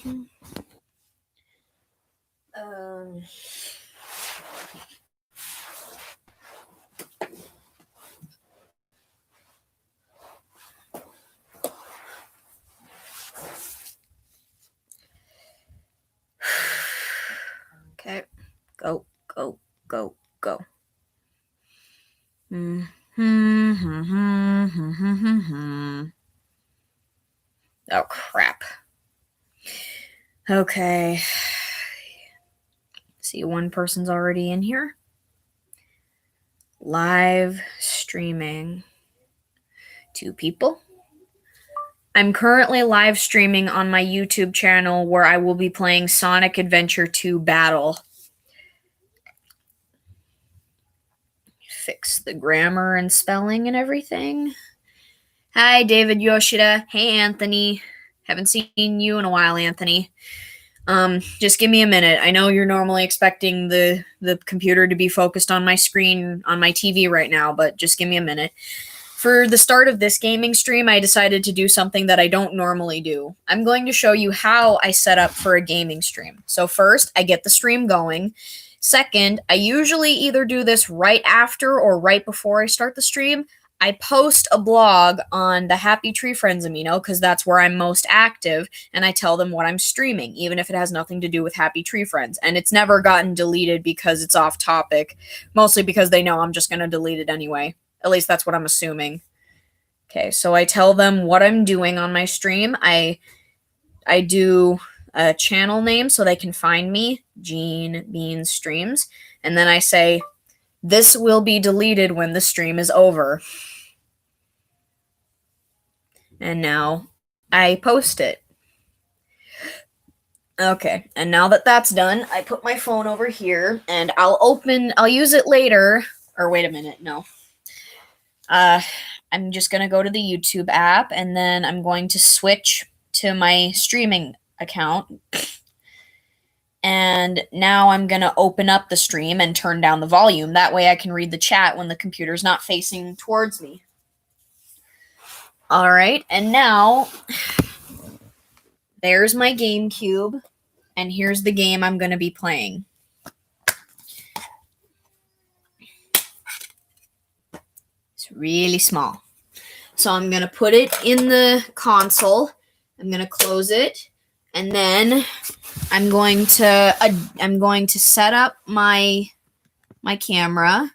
Okay, go. Oh, crap. Okay. See, one person's already in here. Live streaming. 2 people. I'm currently live streaming on my YouTube channel where I will be playing Sonic Adventure 2 Battle. Fix the grammar and spelling and everything. Hi, David Yoshida. Hey, Anthony. Haven't seen you in a while, Anthony. Just give me a minute. I know you're normally expecting the computer to be focused on my screen on my TV right now, but just give me a minute. For the start of this gaming stream, I decided to do something that I don't normally do. I'm going to show you how I set up for a gaming stream. So first, I get the stream going. Second, I usually either do this right after or right before I start the stream. I post a blog on the Happy Tree Friends Amino because that's where I'm most active, and I tell them what I'm streaming, even if it has nothing to do with Happy Tree Friends. And it's never gotten deleted because it's off topic, mostly because they know I'm just going to delete it anyway. At least that's what I'm assuming. Okay, so I tell them what I'm doing on my stream. I do a channel name so they can find me, Gene Bean Streams, and then I say, this will be deleted when the stream is over. And now I post it. Okay, and now that that's done, I put my phone over here, and I'll use it later, or wait a minute, no. I'm just going to go to the YouTube app, and then I'm going to switch to my streaming account. And now I'm going to open up the stream and turn down the volume. That way I can read the chat when the computer's not facing towards me. All right, and now there's my GameCube, and here's the game I'm going to be playing. It's really small. So I'm going to put it in the console. I'm going to close it, and then I'm going to set up my camera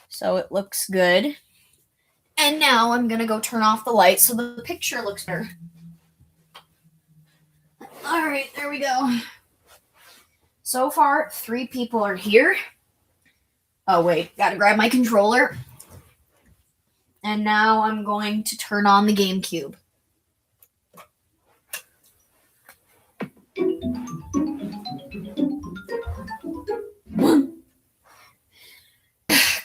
so it looks good. And now I'm going to go turn off the light so the picture looks better. All right, there we go. So far, 3 people are here. Oh, wait, gotta grab my controller. And now I'm going to turn on the GameCube.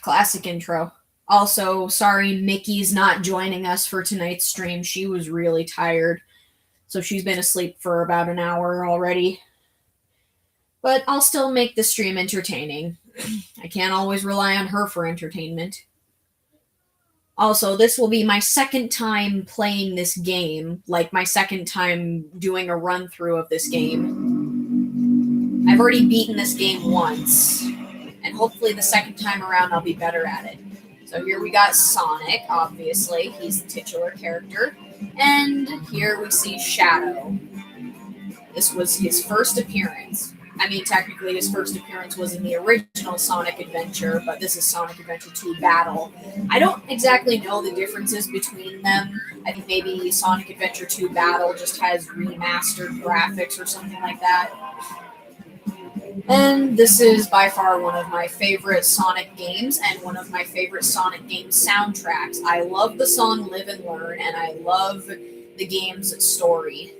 Classic intro. Also, sorry Mickey's not joining us for tonight's stream. She was really tired, so she's been asleep for about an hour already. But I'll still make the stream entertaining. I can't always rely on her for entertainment. Also, this will be my second time playing this game, like my second time doing a run-through of this game. I've already beaten this game once, and hopefully the second time around I'll be better at it. So here we got Sonic, obviously. He's the titular character. And here we see Shadow. This was his first appearance. I mean, technically his first appearance was in the original Sonic Adventure, but this is Sonic Adventure 2 Battle. I don't exactly know the differences between them. I think maybe Sonic Adventure 2 Battle just has remastered graphics or something like that. And this is by far one of my favorite Sonic games and one of my favorite Sonic game soundtracks. I love the song Live and Learn, and I love the game's story.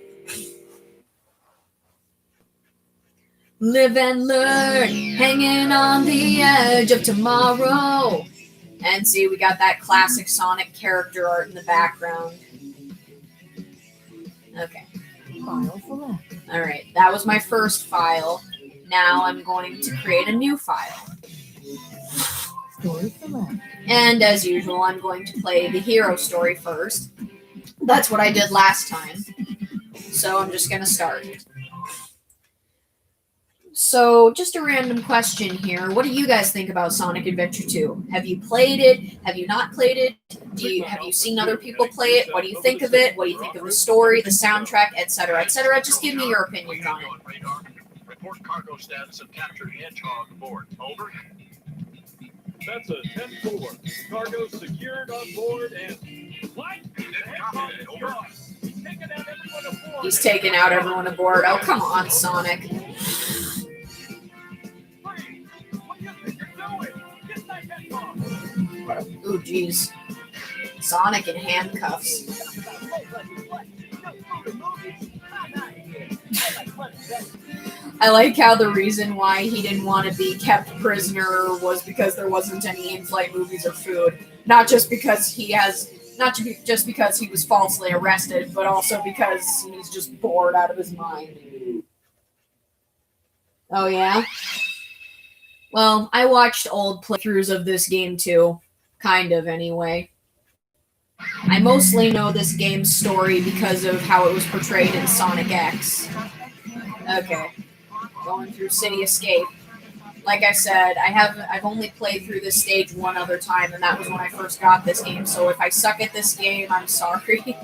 Live and learn, hanging on the edge of tomorrow. And see, we got that classic Sonic character art in the background. Okay. File select. All right, that was my first file. Now I'm going to create a new file. Story select. And as usual, I'm going to play the hero story first. That's what I did last time. So I'm just going to start. So, just a random question here. What do you guys think about Sonic Adventure 2? Have you played it? Have you not played it? Have you seen other people play it? What do you think of it? What do you think of the story, the soundtrack, etc., etc.? Just give me your opinions on it. Report cargo status of captured Hedgehog aboard. Over. That's a 10-4. Cargo secured on board and... What? He's taking out everyone aboard. Oh, come on, Sonic. Ooh, jeez. Sonic in handcuffs. I like how the reason why he didn't want to be kept prisoner was because there wasn't any in-flight movies or food. Not just because just because he was falsely arrested, but also because he's just bored out of his mind. Oh, yeah? Well, I watched old playthroughs of this game too. Kind of, anyway. I mostly know this game's story because of how it was portrayed in Sonic X. Okay. Going through City Escape. Like I said, I've only played through this stage one other time, and that was when I first got this game, so if I suck at this game, I'm sorry.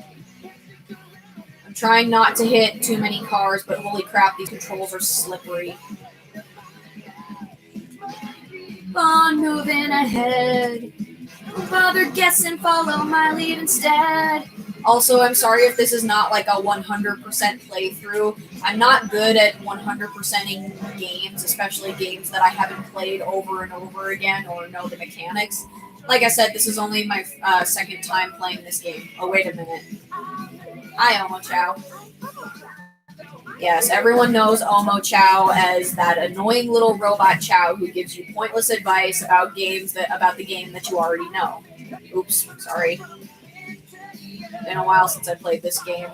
I'm trying not to hit too many cars, but holy crap, these controls are slippery. On moving ahead. Don't bother guessing, follow my lead instead. Also, I'm sorry if this is not like a 100% playthrough. I'm not good at 100%ing games, especially games that I haven't played over and over again or know the mechanics. Like I said, this is only my second time playing this game. Oh, wait a minute. Hi, Omo Chow. Yes, everyone knows Omo Chow as that annoying little robot Chow who gives you pointless advice about the game that you already know. Oops, sorry. Been a while since I played this game.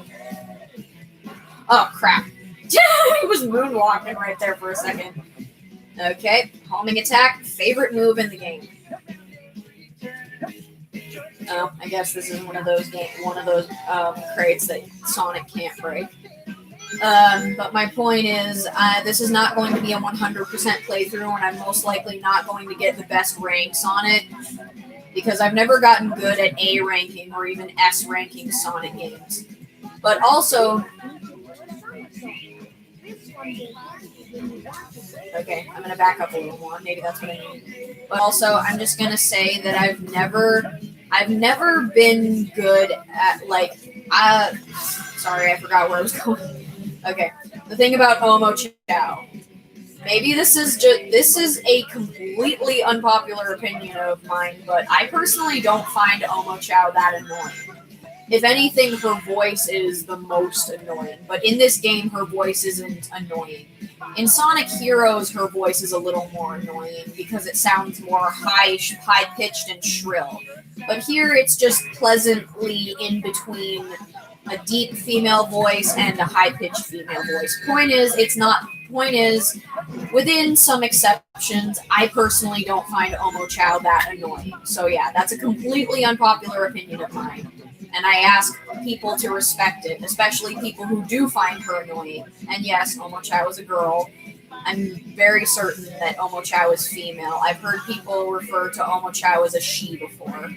Oh, crap. He was moonwalking right there for a second. Okay, homing attack, favorite move in the game. Oh, I guess this is one of those crates that Sonic can't break. But my point is, this is not going to be a 100% playthrough, and I'm most likely not going to get the best ranks on it, because I've never gotten good at A ranking or even S ranking Sonic games. But also... Okay, I'm going to back up a little more. Maybe that's what I need. But also, I'm just going to say that I've never been good at, like... sorry, I forgot where I was going. Okay, the thing about Omo Chow. Maybe this is a completely unpopular opinion of mine, but I personally don't find Omo Chow that annoying. If anything, her voice is the most annoying, but in this game, her voice isn't annoying. In Sonic Heroes, her voice is a little more annoying because it sounds more high-pitched and shrill. But here, it's just pleasantly in between a deep female voice and a high-pitched female voice. Point is, within some exceptions, I personally don't find Omo Chow that annoying. So yeah, that's a completely unpopular opinion of mine. And I ask people to respect it, especially people who do find her annoying. And yes, Omo Chow is a girl. I'm very certain that Omo Chow is female. I've heard people refer to Omo Chow as a she before.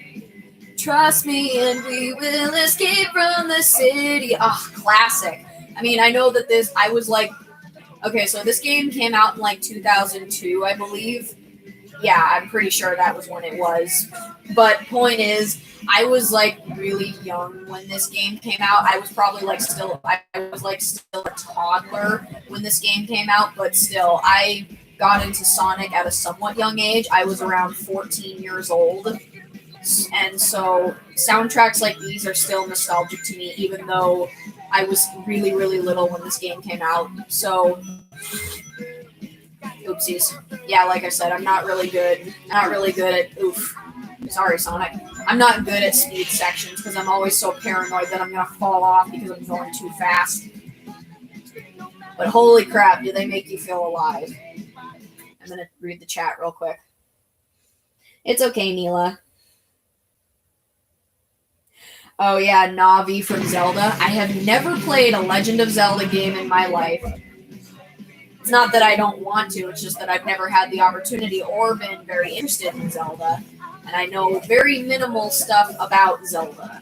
Trust me and we will escape from the city. Ah, classic. I mean, I know that okay, so this game came out in like 2002, I believe. Yeah, I'm pretty sure that was when it was. But point is, I was like really young when this game came out. I was probably still a toddler when this game came out, but still, I got into Sonic at a somewhat young age. I was around 14 years old. And so soundtracks like these are still nostalgic to me, even though I was really, really little when this game came out. So, oopsies. Yeah, like I said, I'm not really good at, sorry, Sonic. I'm not good at speed sections because I'm always so paranoid that I'm going to fall off because I'm going too fast. But holy crap, do they make you feel alive. I'm going to read the chat real quick. It's okay, Neela. Oh yeah, Navi from Zelda. I have never played a Legend of Zelda game in my life. It's not that I don't want to, it's just that I've never had the opportunity or been very interested in Zelda. And I know very minimal stuff about Zelda.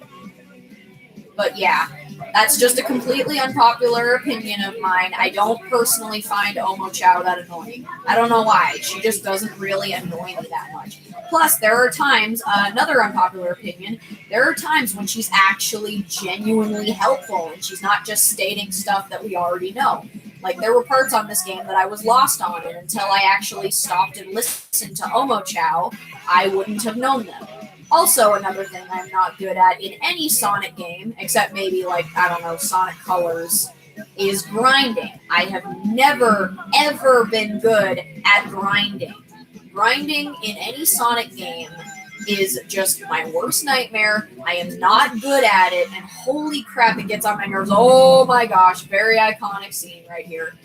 But yeah, that's just a completely unpopular opinion of mine. I don't personally find Omo Chow that annoying. I don't know why. She just doesn't really annoy me that much. Plus, there are times, another unpopular opinion, there are times when she's actually genuinely helpful and she's not just stating stuff that we already know. Like, there were parts on this game that I was lost on, and until I actually stopped and listened to Omo Chow, I wouldn't have known them. Also, another thing I'm not good at in any Sonic game, except maybe, like, I don't know, Sonic Colors, is grinding. I have never, ever been good at grinding. Grinding in any Sonic game is just my worst nightmare. I am not good at it, and holy crap, it gets on my nerves. Oh my gosh, very iconic scene right here.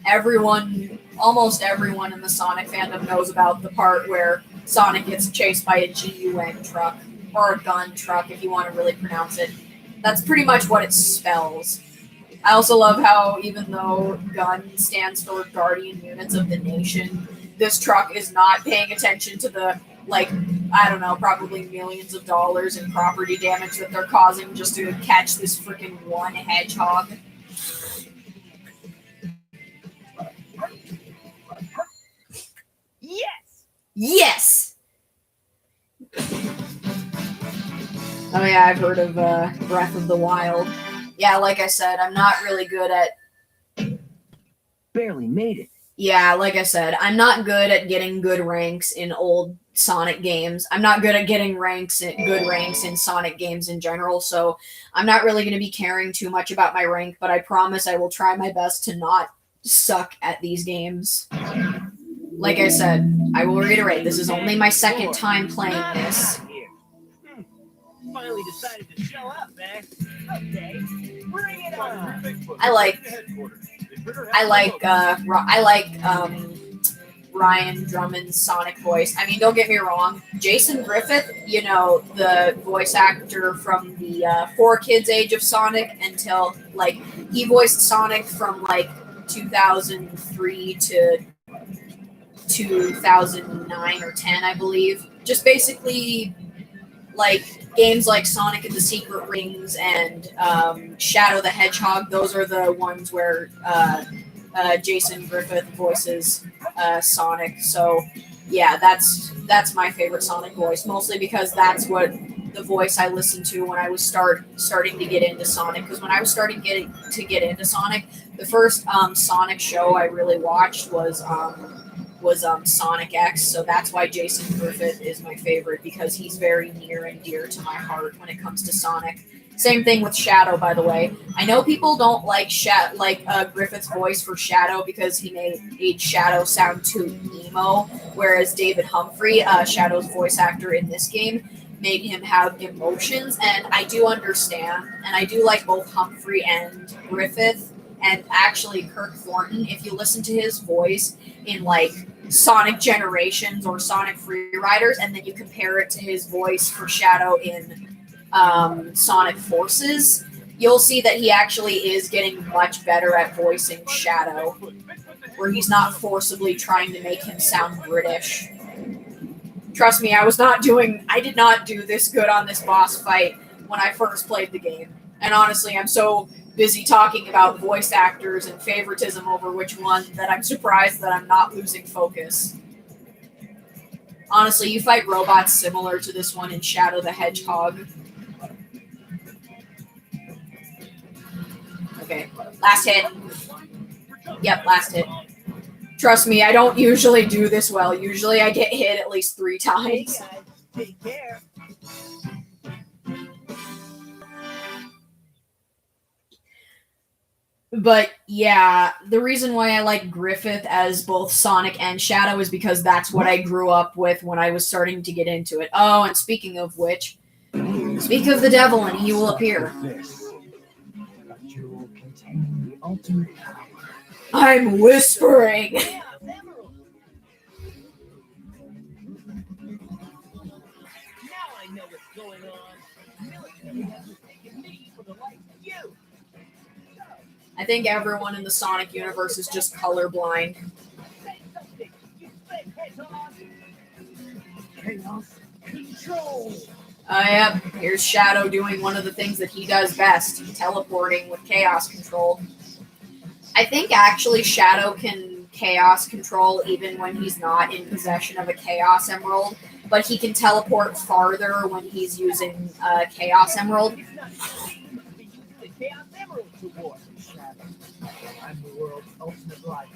Everyone, almost everyone in the Sonic fandom knows about the part where Sonic gets chased by a GUN truck, or a gun truck if you want to really pronounce it. That's pretty much what it spells. I also love how, even though GUN stands for Guardian Units of the Nation, this truck is not paying attention to the, like, I don't know, probably millions of dollars in property damage that they're causing just to catch this freaking one hedgehog. Yes! Yes! Oh yeah, I've heard of Breath of the Wild. Yeah, like I said, I'm not really good at... Barely made it. Yeah, like I said, I'm not good at getting good ranks in old Sonic games. I'm not good at getting good ranks in Sonic games in general, so I'm not really going to be caring too much about my rank, but I promise I will try my best to not suck at these games. Like I said, I will reiterate, this is only my second time playing this. Finally decided to show up, eh? Okay, bring it on. I like Ryan Drummond's Sonic voice. I mean, don't get me wrong, Jason Griffith, you know, the voice actor from the 4Kids Age of Sonic until, like, he voiced Sonic from, like, 2003 to 2009 or 10, I believe. Just basically, like, games like Sonic and the Secret Rings and Shadow the Hedgehog, those are the ones where Jason Griffith voices Sonic. So, yeah, that's my favorite Sonic voice, mostly because that's what the voice I listened to when I was starting to get into Sonic. Because when I was starting to get into Sonic, the first Sonic show I really watched was Sonic X, so that's why Jason Griffith is my favorite, because he's very near and dear to my heart when it comes to Sonic. Same thing with Shadow, by the way. I know people don't like Griffith's voice for Shadow because he made Shadow sound too emo, whereas David Humphrey, Shadow's voice actor in this game, made him have emotions, and I do understand, and I do like both Humphrey and Griffith, and actually Kirk Thornton. If you listen to his voice in, like, Sonic Generations or Sonic Freeriders, and then you compare it to his voice for Shadow in Sonic Forces, you'll see that he actually is getting much better at voicing Shadow, where he's not forcibly trying to make him sound British. Trust me, I did not do this good on this boss fight when I first played the game. And honestly, I'm so busy talking about voice actors and favoritism over which one that I'm surprised that I'm not losing focus. Honestly, you fight robots similar to this one in Shadow the Hedgehog. Okay, last hit. Yep, last hit. Trust me, I don't usually do this well. Usually I get hit at least 3 times. Hey guys, take care. But yeah, the reason why I like Griffith as both Sonic and Shadow is because that's what I grew up with when I was starting to get into it. Oh, and speaking of which, speak of the devil and he will appear. I'm whispering. Yeah, Emerald. Now I know what's going on. Military has I think everyone in the Sonic universe is just colorblind. Chaos control. Yep, here's Shadow doing one of the things that he does best, teleporting with chaos control. I think actually Shadow can chaos control even when he's not in possession of a Chaos Emerald, but he can teleport farther when he's using Chaos Emerald. I'm the world's ultimate life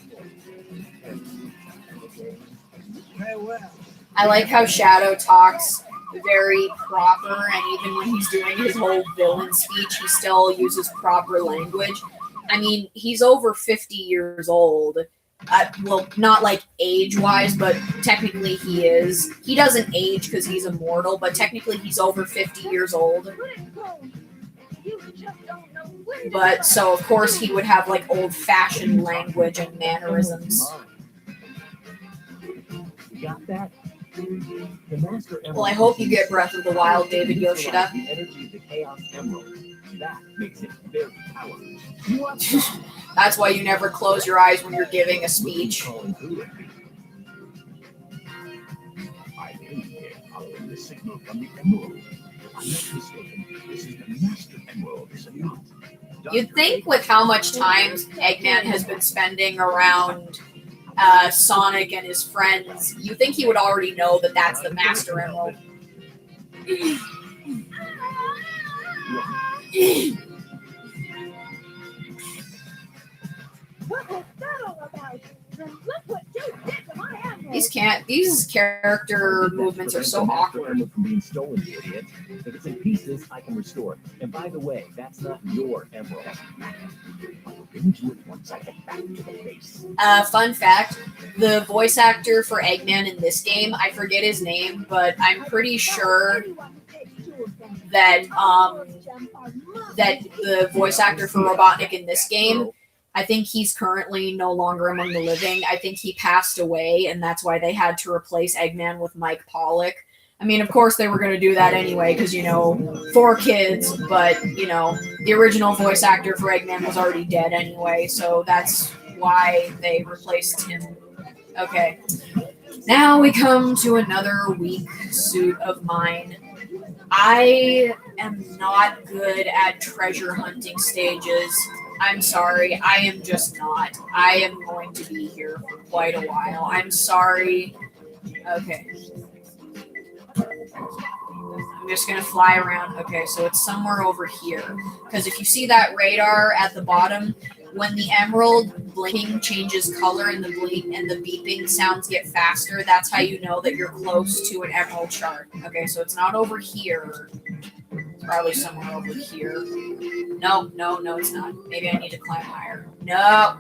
farewell. I like how Shadow talks very proper, and even when he's doing his whole villain speech, he still uses proper language. I mean, he's over 50 years old. Well, not like age-wise, but technically he is. He doesn't age because he's immortal, but technically he's over 50 years old. But, so of course he would have like old-fashioned language and mannerisms. You got that? Well, I hope you get Breath of the Wild, David Yoshida. The energy of the Chaos Emerald. That makes it very powerful. That's why you never close your eyes when you're giving a speech. I came here following the signal from the Emerald. I'm not mistaken. This is the Master Emerald, is it not? You'd think with how much time Eggman has been spending around Sonic and his friends, you think he would already know that that's the Master Emerald. What was that all about? Look what you did to my emerald. These character movements are so awkward. From being stolen, you idiot. If it's in pieces, I can restore it. And by the way, that's not your emerald. I'll into it once I get back to the base. Fun fact, the voice actor for Eggman in this game, I forget his name, but I'm pretty sure that that the voice actor for Robotnik in this game, I think he's currently no longer among the living. I think he passed away, and that's why they had to replace Eggman with Mike Pollock. I mean, of course they were going to do that anyway, because, you know, 4 kids, but, you know, the original voice actor for Eggman was already dead anyway, so that's why they replaced him. Okay. Now we come to another weak suit of mine. I am not good at treasure hunting stages. I'm sorry, I am just not. I am going to be here for quite a while. I'm sorry. Okay. I'm just going to fly around. Okay, so it's somewhere over here. Because if you see that radar at the bottom, when the emerald blinking changes color and the blink and the beeping sounds get faster, that's how you know that you're close to an emerald shard. Okay, so it's not over here. It's probably somewhere over here. No, it's not. Maybe I need to climb higher. No.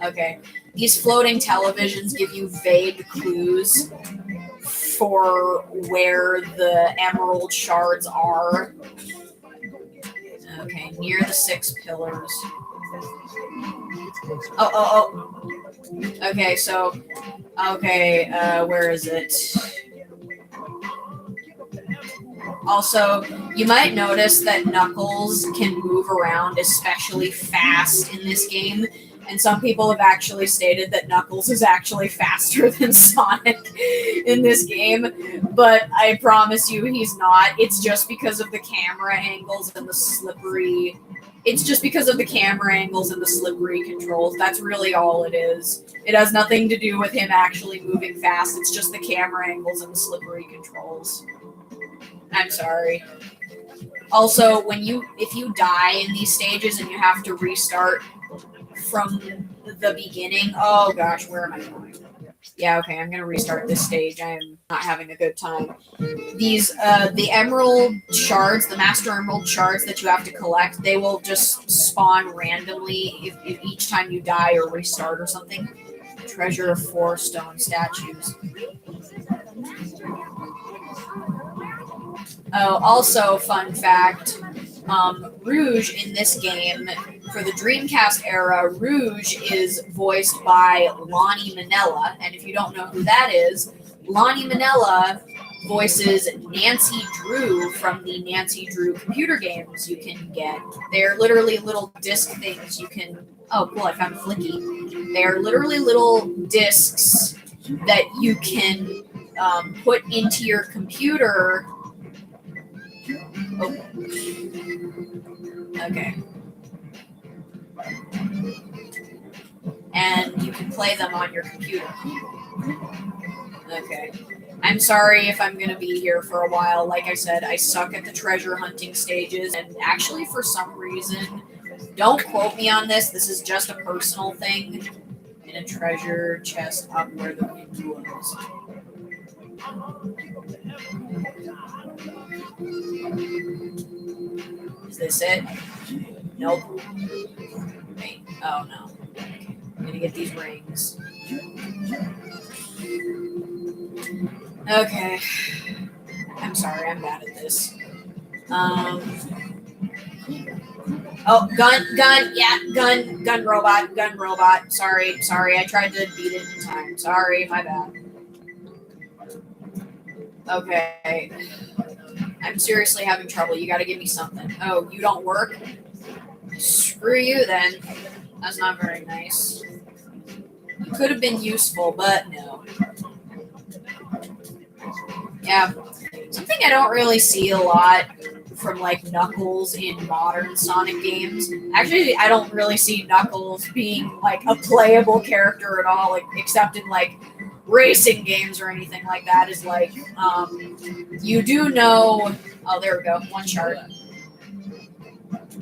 Okay. These floating televisions give you vague clues for where the emerald shards are. Okay, near the 6 pillars. Oh. Okay, so, where is it? Also, you might notice that Knuckles can move around especially fast in this game, and some people have actually stated that Knuckles is actually faster than Sonic in this game, but I promise you he's not. It's just because of the camera angles and the slippery... It's just because of the camera angles and the slippery controls. That's really all it is. It has nothing to do with him actually moving fast. It's just the camera angles and the slippery controls. I'm sorry. Also, if you die in these stages and you have to restart from the beginning, oh gosh, where am I going? Yeah, okay, I'm gonna restart this stage. I am not having a good time. These, the emerald shards, the master emerald shards that you have to collect, they will just spawn randomly if each time you die or restart or something. Treasure of 4 stone statues. Oh, also, fun fact, Rouge in this game, for the Dreamcast era, Rouge is voiced by Lonnie Minella, and if you don't know who that is, Lonnie Minella voices Nancy Drew from the Nancy Drew computer games you can get. They're literally little disc things you can. Oh, cool! I found a Flicky. They're literally little discs that you can put into your computer. Oh. Okay. And you can play them on your computer. Okay. I'm sorry if I'm going to be here for a while. Like I said, I suck at the treasure hunting stages, and actually, for some reason, don't quote me on this, this is just a personal thing, in a treasure chest up where the wind was. Is this it? Nope. Wait. Oh, no. Okay. I'm going to get these rings. Okay. I'm sorry, I'm bad at this. Oh, gun robot. Sorry, I tried to beat it in time. Sorry, my bad. Okay. I'm seriously having trouble. You gotta give me something. Oh, you don't work? Screw you then. That's not very nice. You could have been useful, but no. Yeah. Something I don't really see a lot from like Knuckles in modern Sonic games. Actually, I don't really see Knuckles being like a playable character at all, like except in like racing games or anything like that. Is like you do know. Oh, there we go. One shard.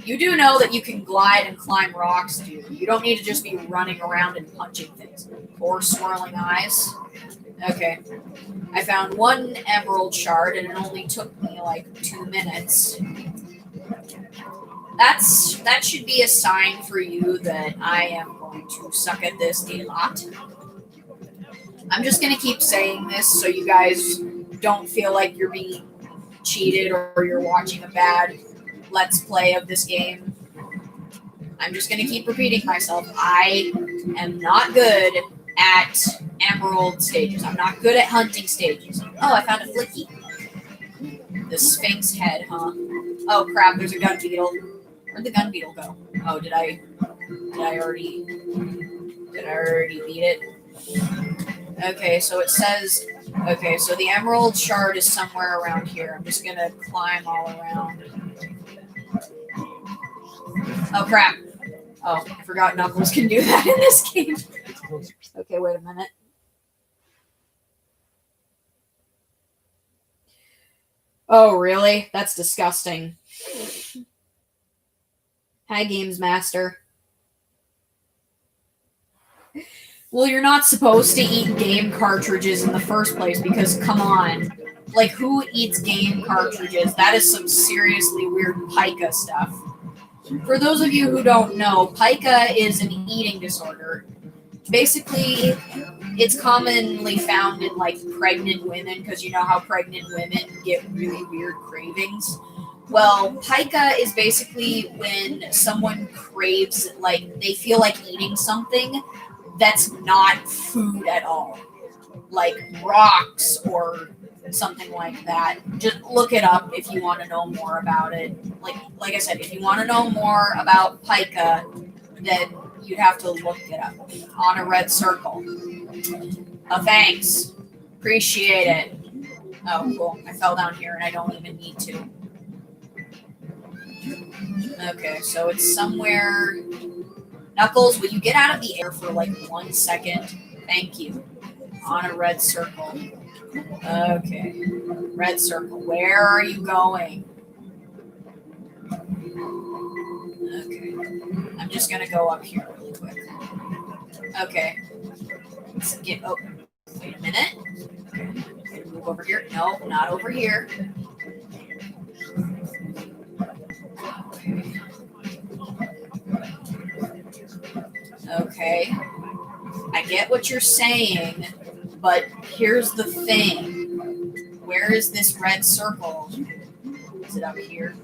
You do know that you can glide and climb rocks, dude. You don't need to just be running around and punching things. Or swirling eyes. Okay. I found one emerald shard and it only took me like 2 minutes. That should be a sign for you that I am going to suck at this a lot. I'm just going to keep saying this so you guys don't feel like you're being cheated or you're watching a bad Let's Play of this game. I'm just going to keep repeating myself. I am not good at emerald stages. I'm not good at hunting stages. Oh, I found a Flicky. The Sphinx head, huh? Oh crap, there's a gun beetle. Where'd the gun beetle go? Oh, did I already beat it? Okay, so it says, okay, so the emerald shard is somewhere around here. I'm just gonna climb all around. Oh crap. Oh, I forgot Knuckles can do that in this game. Okay, wait a minute. Oh, really? That's disgusting. Hi, Games Master. Well, you're not supposed to eat game cartridges in the first place because, come on. Like, who eats game cartridges? That is some seriously weird pica stuff. For those of you who don't know, pica is an eating disorder. Basically, it's commonly found in like pregnant women because you know how pregnant women get really weird cravings. Well, pica is basically when someone craves, like they feel like eating something that's not food at all, like rocks or something like that. Just look it up if you want to know more about it. Like I said, if you want to know more about pica, then you'd have to look it up on a red circle. Oh, thanks. Appreciate it. Oh, cool. I fell down here and I don't even need to. Okay, so it's somewhere. Knuckles, will you get out of the air for like 1 second? Thank you. On a red circle. Okay. Red circle. Where are you going? Okay. I'm just going to go up here really quick. Okay. Let's get. Oh, wait a minute. Okay. Move over here. No, not over here. Okay. Okay. I get what you're saying, but here's the thing. Where is this red circle? Is it up here?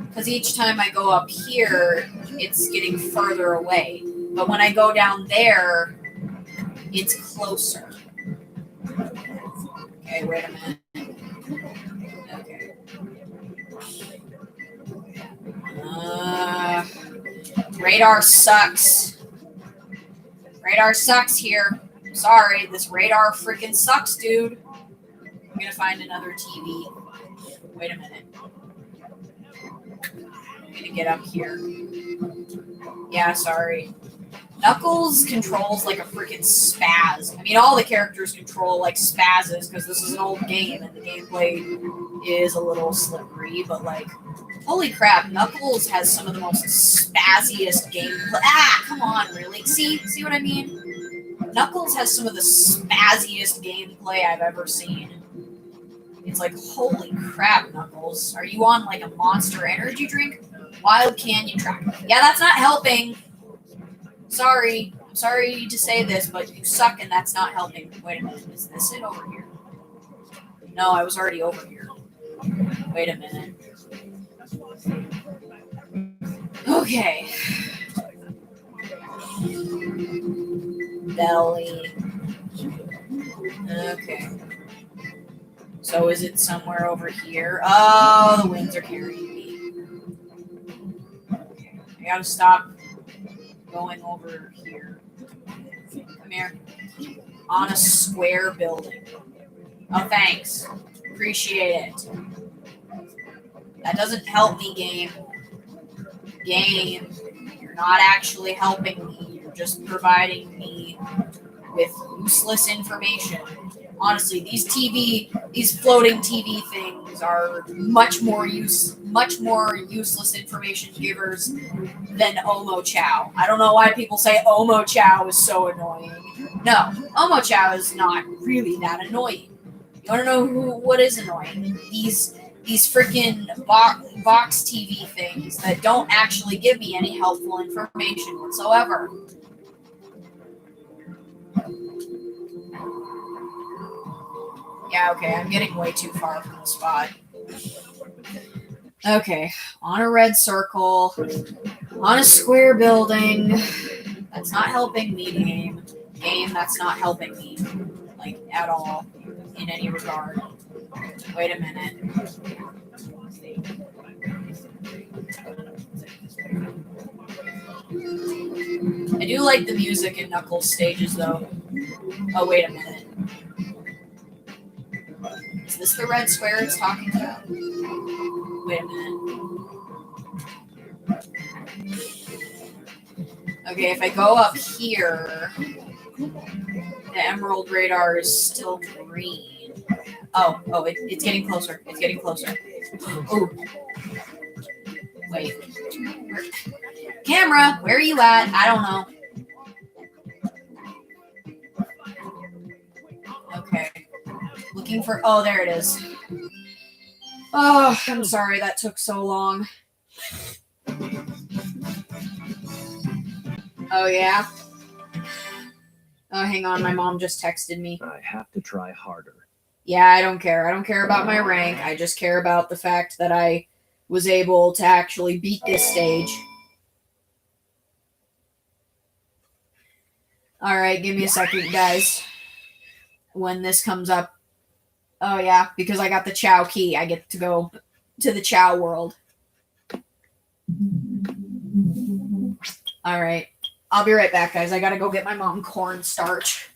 Because each time I go up here, it's getting further away. But when I go down there, it's closer. Okay, wait a minute. Okay. Radar sucks. Radar sucks here. Sorry, this radar freaking sucks, dude. I'm gonna find another TV. Wait a minute. I'm gonna get up here. Yeah, sorry. Knuckles controls like a freaking spaz. I mean, all the characters control like spazzes because this is an old game and the gameplay is a little slippery, but like, holy crap, Knuckles has some of the most spazziest gameplay. Ah, come on, really? See what I mean? Knuckles has some of the spazziest gameplay I've ever seen. It's like, holy crap, Knuckles. Are you on like a Monster Energy drink? Wild Canyon Track. Yeah, that's not helping. Sorry. I'm sorry to say this, but you suck and that's not helping. Wait a minute. Is this it over here? No, I was already over here. Wait a minute. Okay. Belly. Okay. So is it somewhere over here? Oh, the winds are carrying me. I gotta stop going over here. Come here. On a square building. Oh, thanks. Appreciate it. That doesn't help me, game. Game, you're not actually helping me. You're just providing me with useless information. Honestly, these floating TV things are much more useless information givers than Omo Chow. I don't know why people say Omo Chow is so annoying. No, Omo Chow is not really that annoying. You want to know what is annoying? These freaking box TV things that don't actually give me any helpful information whatsoever. Yeah, okay, I'm getting way too far from the spot. Okay, on a red circle, on a square building. That's not helping me, game. Game, that's not helping me, like, at all, in any regard. Wait a minute. I do like the music in Knuckles stages, though. Oh, wait a minute. Is this the red square it's talking about? Wait a minute. Okay, if I go up here, the emerald radar is still green. Oh, it's getting closer. It's getting closer. Oh. Wait. Camera, where are you at? I don't know. Okay. Looking for... Oh, there it is. Oh, I'm sorry that took so long. Oh, yeah? Oh, hang on. My mom just texted me. I have to try harder. Yeah, I don't care. I don't care about my rank. I just care about the fact that I was able to actually beat this stage. Alright, give me a second, guys. When this comes up. Oh, yeah, because I got the Chow key. I get to go to the Chow world. Alright. I'll be right back, guys. I gotta go get my mom cornstarch.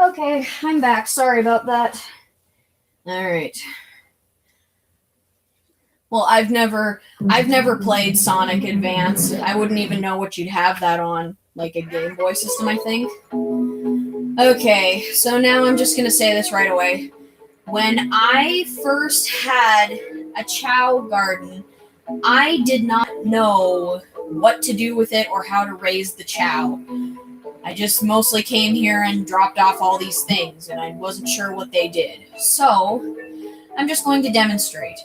Okay, I'm back. Sorry about that. All right. Well, I've never played Sonic Advance. I wouldn't even know what you'd have that on, like a Game Boy system, I think. Okay, so now I'm just gonna say this right away. When I first had a Chow garden, I did not know what to do with it or how to raise the Chow. I just mostly came here and dropped off all these things, and I wasn't sure what they did. So, I'm just going to demonstrate.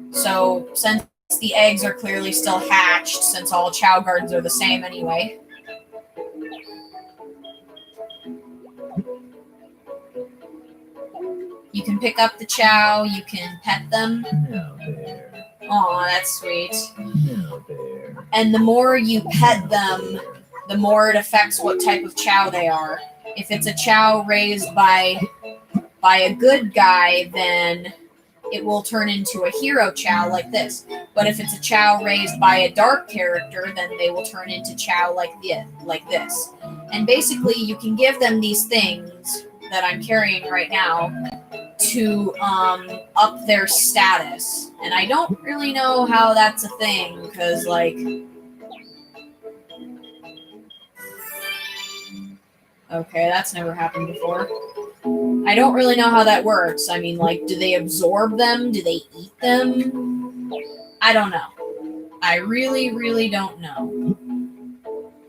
So, since the eggs are clearly still hatched, since all Chow gardens are the same anyway, you can pick up the Chow, you can pet them. Now there. Aw, that's sweet. Now there. And the more you pet them, the more it affects what type of Chow they are. If it's a Chow raised by a good guy, then it will turn into a hero Chow like this. But if it's a Chow raised by a dark character, then they will turn into Chow like this. And basically, you can give them these things that I'm carrying right now to up their status. And I don't really know how that's a thing, because, like... Okay, that's never happened before. I don't really know how that works. I mean, like, do they absorb them? Do they eat them? I don't know. I really, really don't know.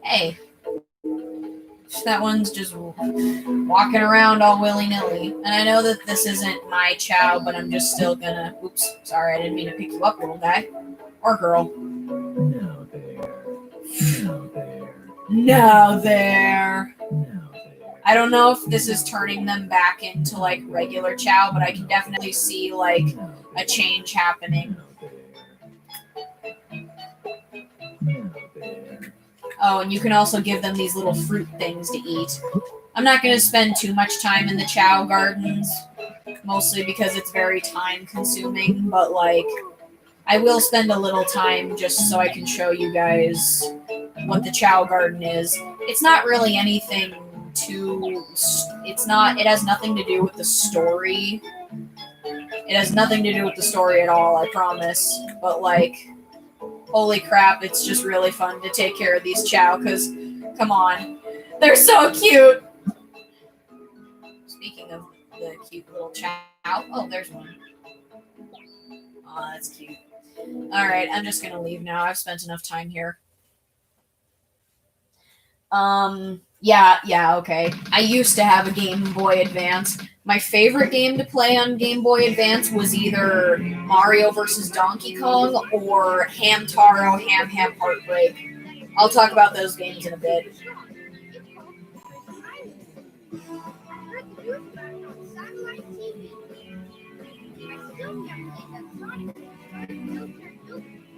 Hey. That one's just walking around all willy-nilly. And I know that this isn't my Chow, but I'm just still gonna... Oops, sorry, I didn't mean to pick you up, little guy. Or girl. Now there. Now there. Now there. Now there. I don't know if this is turning them back into, like, regular Chow, but I can definitely see, like, a change happening. Now there. Oh, and you can also give them these little fruit things to eat. I'm not going to spend too much time in the Chow gardens, mostly because it's very time-consuming, but, like, I will spend a little time just so I can show you guys what the Chow garden is. It's not really anything too... it has nothing to do with the story. It has nothing to do with the story at all, I promise. But, like... Holy crap, it's just really fun to take care of these Chow, because, come on, they're so cute! Speaking of the cute little Chow, oh, there's one. Aw, that's cute. Alright, I'm just gonna leave now. I've spent enough time here. Yeah, okay. I used to have a Game Boy Advance. My favorite game to play on Game Boy Advance was either Mario vs. Donkey Kong or Hamtaro Ham Ham Heartbreak. I'll talk about those games in a bit.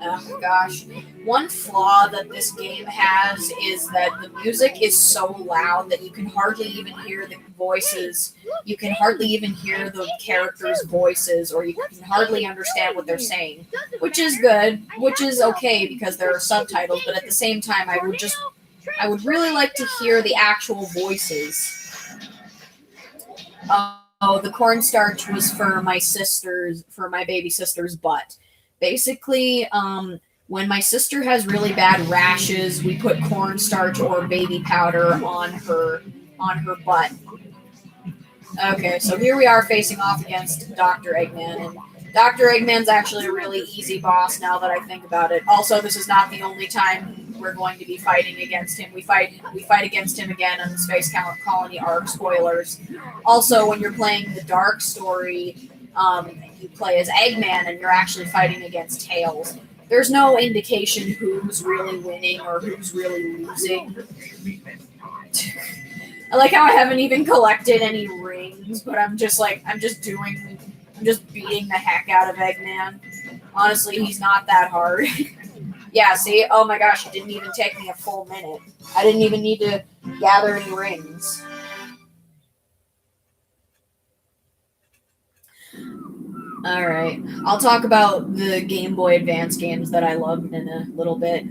Oh gosh. One flaw that this game has is that the music is so loud that you can hardly even hear the voices. You can hardly even hear the characters' voices, or you can hardly understand what they're saying. Which is good, which is okay because there are subtitles, but at the same time I would really like to hear the actual voices. Oh, the cornstarch was for my baby sister's butt. Basically, when my sister has really bad rashes, we put cornstarch or baby powder on her butt. Okay, so here we are facing off against Dr. Eggman, and Dr. Eggman's actually a really easy boss now that I think about it. Also, this is not the only time we're going to be fighting against him. We fight against him again on the Space Colony arc. Spoilers. Also, when you're playing the Dark story, you play as Eggman and you're actually fighting against Tails. There's no indication who's really winning or who's really losing. I like how I haven't even collected any rings, but I'm just beating the heck out of Eggman. Honestly, he's not that hard. Yeah, see? Oh my gosh, it didn't even take me a full minute. I didn't even need to gather any rings. Alright, I'll talk about the Game Boy Advance games that I loved in a little bit.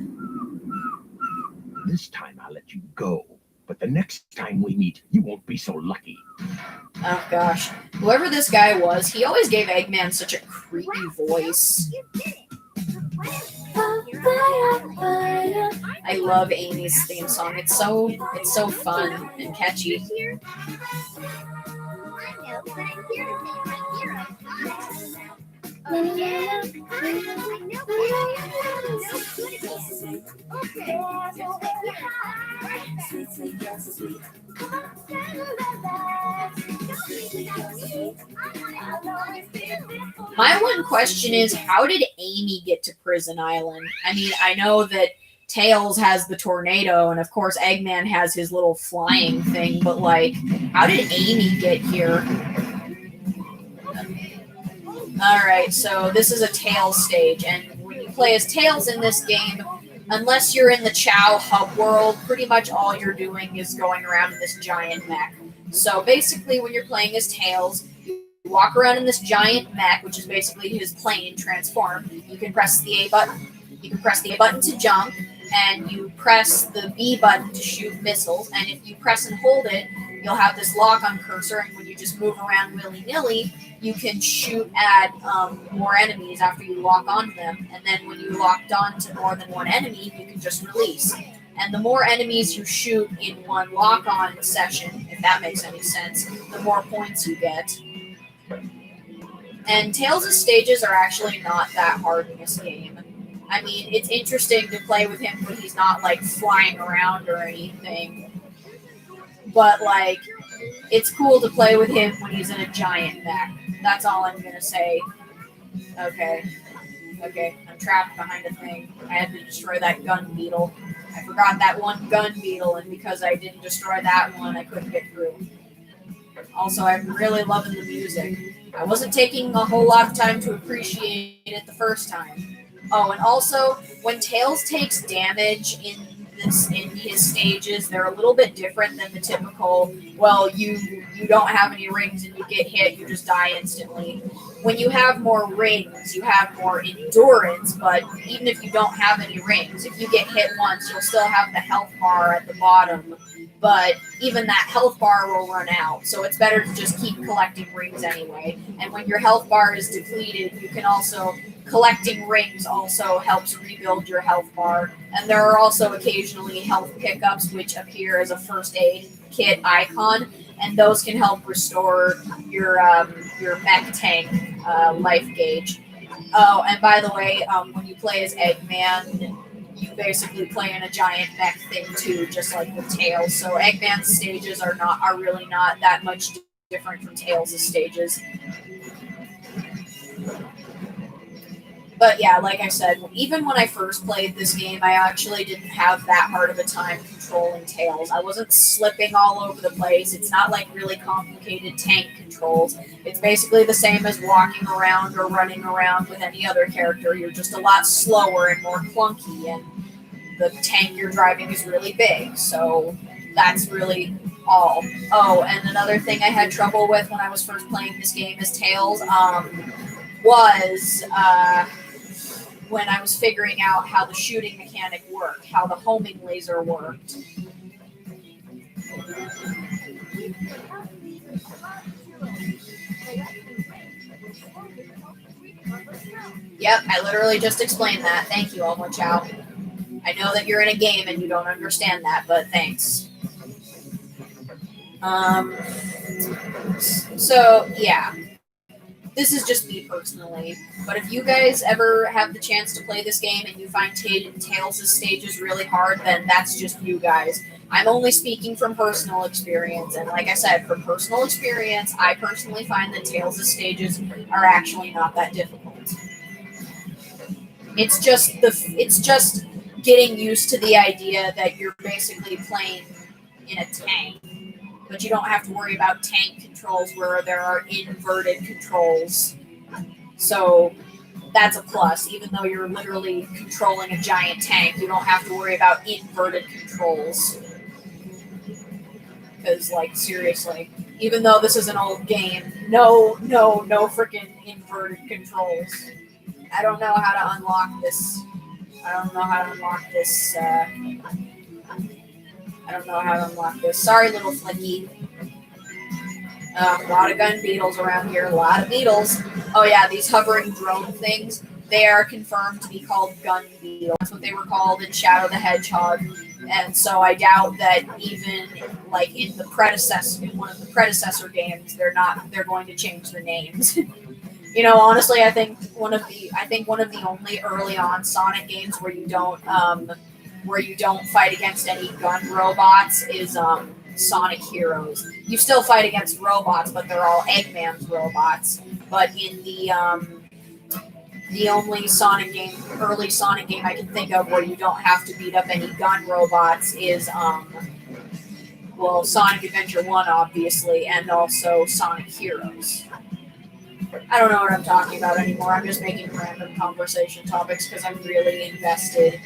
This time I'll let you go, but but the next time we meet, you won't be so lucky. Oh gosh. Whoever this guy was, he always gave Eggman such a creepy voice. You did it. I love Amy's theme song. It's so fun and catchy. I know, but I'm here to make my hero. Oh yeah, I know, but I'm no good again. Okay, My one question is, how did Amy get to Prison Island? I mean, I know that Tails has the tornado, and of course Eggman has his little flying thing, but like, how did Amy get here? Alright, so this is a Tails stage, and when you play as Tails in this game, unless you're in the Chow hub world, pretty much all you're doing is going around in this giant mech. So basically, when you're playing as Tails, you walk around in this giant mech, which is basically his plane transformed. You can press the A button. You can press the A button to jump, and you press the B button to shoot missiles. And if you press and hold it, you'll have this lock-on cursor, and when you just move around willy-nilly, you can shoot at more enemies after you lock onto them. And then when you locked on to more than one enemy, you can just release. And the more enemies you shoot in one lock-on session, if that makes any sense, the more points you get. And Tails' stages are actually not that hard in this game. I mean, it's interesting to play with him when he's not, like, flying around or anything. But, like, it's cool to play with him when he's in a giant mech. That's all I'm gonna say. Okay, I'm trapped behind a thing. I had to destroy that gun beetle. I forgot that one gun beetle, and because I didn't destroy that one, I couldn't get through. Also, I'm really loving the music. I wasn't taking a whole lot of time to appreciate it the first time. Oh, and also, when Tails takes damage in his stages, they're a little bit different than the typical, well, you don't have any rings and you get hit, you just die instantly. When you have more rings, you have more endurance, but even if you don't have any rings, if you get hit once, you'll still have the health bar at the bottom, but even that health bar will run out, so it's better to just keep collecting rings anyway. And when your health bar is depleted, you can also, collecting rings also helps rebuild your health bar. And there are also occasionally health pickups which appear as a first aid kit icon, and those can help restore your mech tank life gauge. Oh, and by the way, when you play as Eggman, you basically play in a giant mech thing too, just like with Tails. So Eggman's stages are really not that much different from Tails' stages. But yeah, like I said, even when I first played this game, I actually didn't have that hard of a time controlling Tails. I wasn't slipping all over the place. It's not like really complicated tank controls. It's basically the same as walking around or running around with any other character. You're just a lot slower and more clunky, and the tank you're driving is really big. So that's really all. Oh, and another thing I had trouble with when I was first playing this game as Tails was when I was figuring out how the shooting mechanic worked, how the homing laser worked. Yep, I literally just explained that. Thank you, Elmo Chow. I know that you're in a game and you don't understand that, but thanks. So, yeah. This is just me personally, but if you guys ever have the chance to play this game and you find Tails' stages really hard, then that's just you guys. I'm only speaking from personal experience, and like I said, from personal experience, I personally find that Tails' stages are actually not that difficult. It's just getting used to the idea that you're basically playing in a tank. But you don't have to worry about tank controls where there are inverted controls. So that's a plus. Even though you're literally controlling a giant tank, you don't have to worry about inverted controls. Because, like, seriously, even though this is an old game, no freaking inverted controls. I don't know how to unlock this. I don't know how to unlock this. Sorry, little flicky. A lot of gun beetles around here. A lot of beetles. Oh yeah, these hovering drone things. They are confirmed to be called gun beetles. That's what they were called in Shadow the Hedgehog. And so I doubt that even like in one of the predecessor games, they're going to change the names. Honestly, I think one of the only early on Sonic games where you don't fight against any gun robots is Sonic Heroes. You still fight against robots, but they're all Eggman's robots. But in the only early Sonic game I can think of where you don't have to beat up any gun robots is Sonic Adventure 1, obviously, and also Sonic Heroes. I don't know what I'm talking about anymore. I'm just making random conversation topics because I'm really invested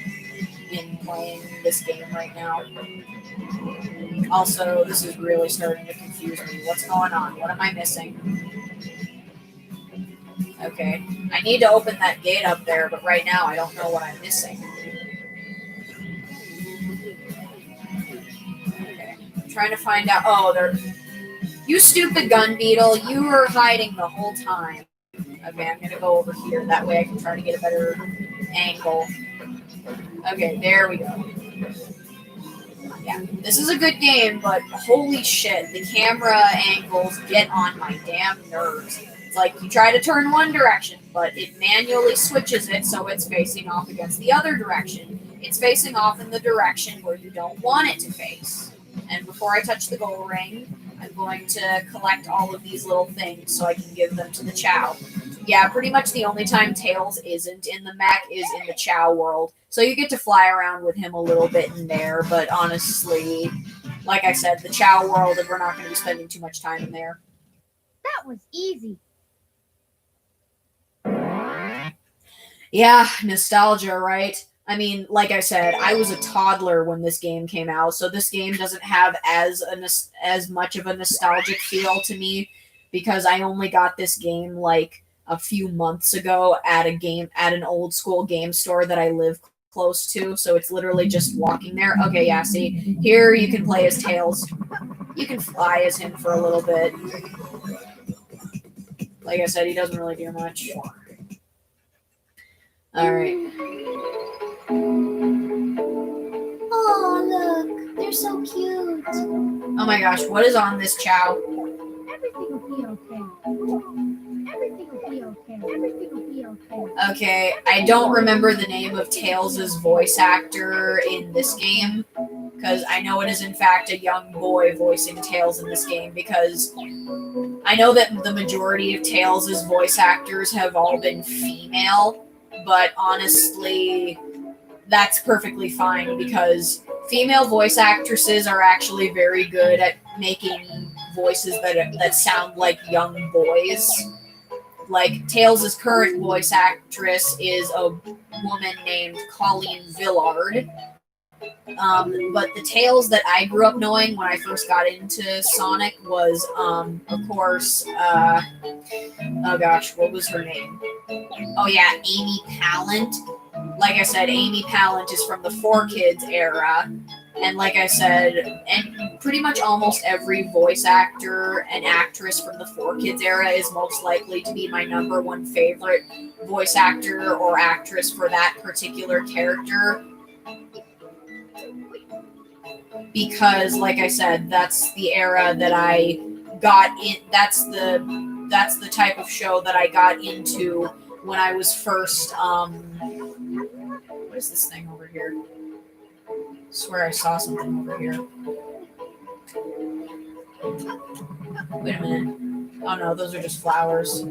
in playing this game right now. Also, this is really starting to confuse me. What's going on? What am I missing? Okay. I need to open that gate up there, but right now I don't know what I'm missing. Okay. I'm trying to find out. Oh, you stupid gun beetle. You were hiding the whole time. Okay, I'm going to go over here. That way I can try to get a better angle. Okay, there we go. Yeah, this is a good game, but holy shit, the camera angles get on my damn nerves. It's like you try to turn one direction, but it manually switches it so it's facing off against the other direction. It's facing off in the direction where you don't want it to face. And before I touch the goal ring, I'm going to collect all of these little things so I can give them to the Chow. Yeah, pretty much the only time Tails isn't in the mech is in the Chow world. So you get to fly around with him a little bit in there, but honestly, like I said, the Chow world, we're not going to be spending too much time in there. That was easy. Yeah, nostalgia, right? I mean, like I said, I was a toddler when this game came out, so this game doesn't have as much of a nostalgic feel to me because I only got this game like a few months ago at an old school game store that I live close to, so it's literally just walking there. Okay, yeah, see, here you can play as Tails. You can fly as him for a little bit. Like I said, he doesn't really do much. Alright. Oh, look. They're so cute. Oh my gosh, what is on this Chow? Everything will be okay. Everything will be okay. Everything will be okay. Okay, I don't remember the name of Tails' voice actor in this game, because I know it is in fact a young boy voicing Tails in this game, because I know that the majority of Tails' voice actors have all been female, but honestly, that's perfectly fine, because female voice actresses are actually very good at making voices that sound like young boys. Like, Tails' current voice actress is a woman named Colleen Villard. But the Tails that I grew up knowing when I first got into Sonic was, of course, oh gosh, what was her name? Oh yeah, Amy Pallant. Like I said, Amy Pallant is from the 4Kids era. And like I said, and pretty much almost every voice actor and actress from the 4Kids era is most likely to be my number one favorite voice actor or actress for that particular character. Because, like I said, that's the era that I got in. That's the type of show that I got into when I was first. What is this thing over here? I swear I saw something over here. Wait a minute. Oh no, those are just flowers.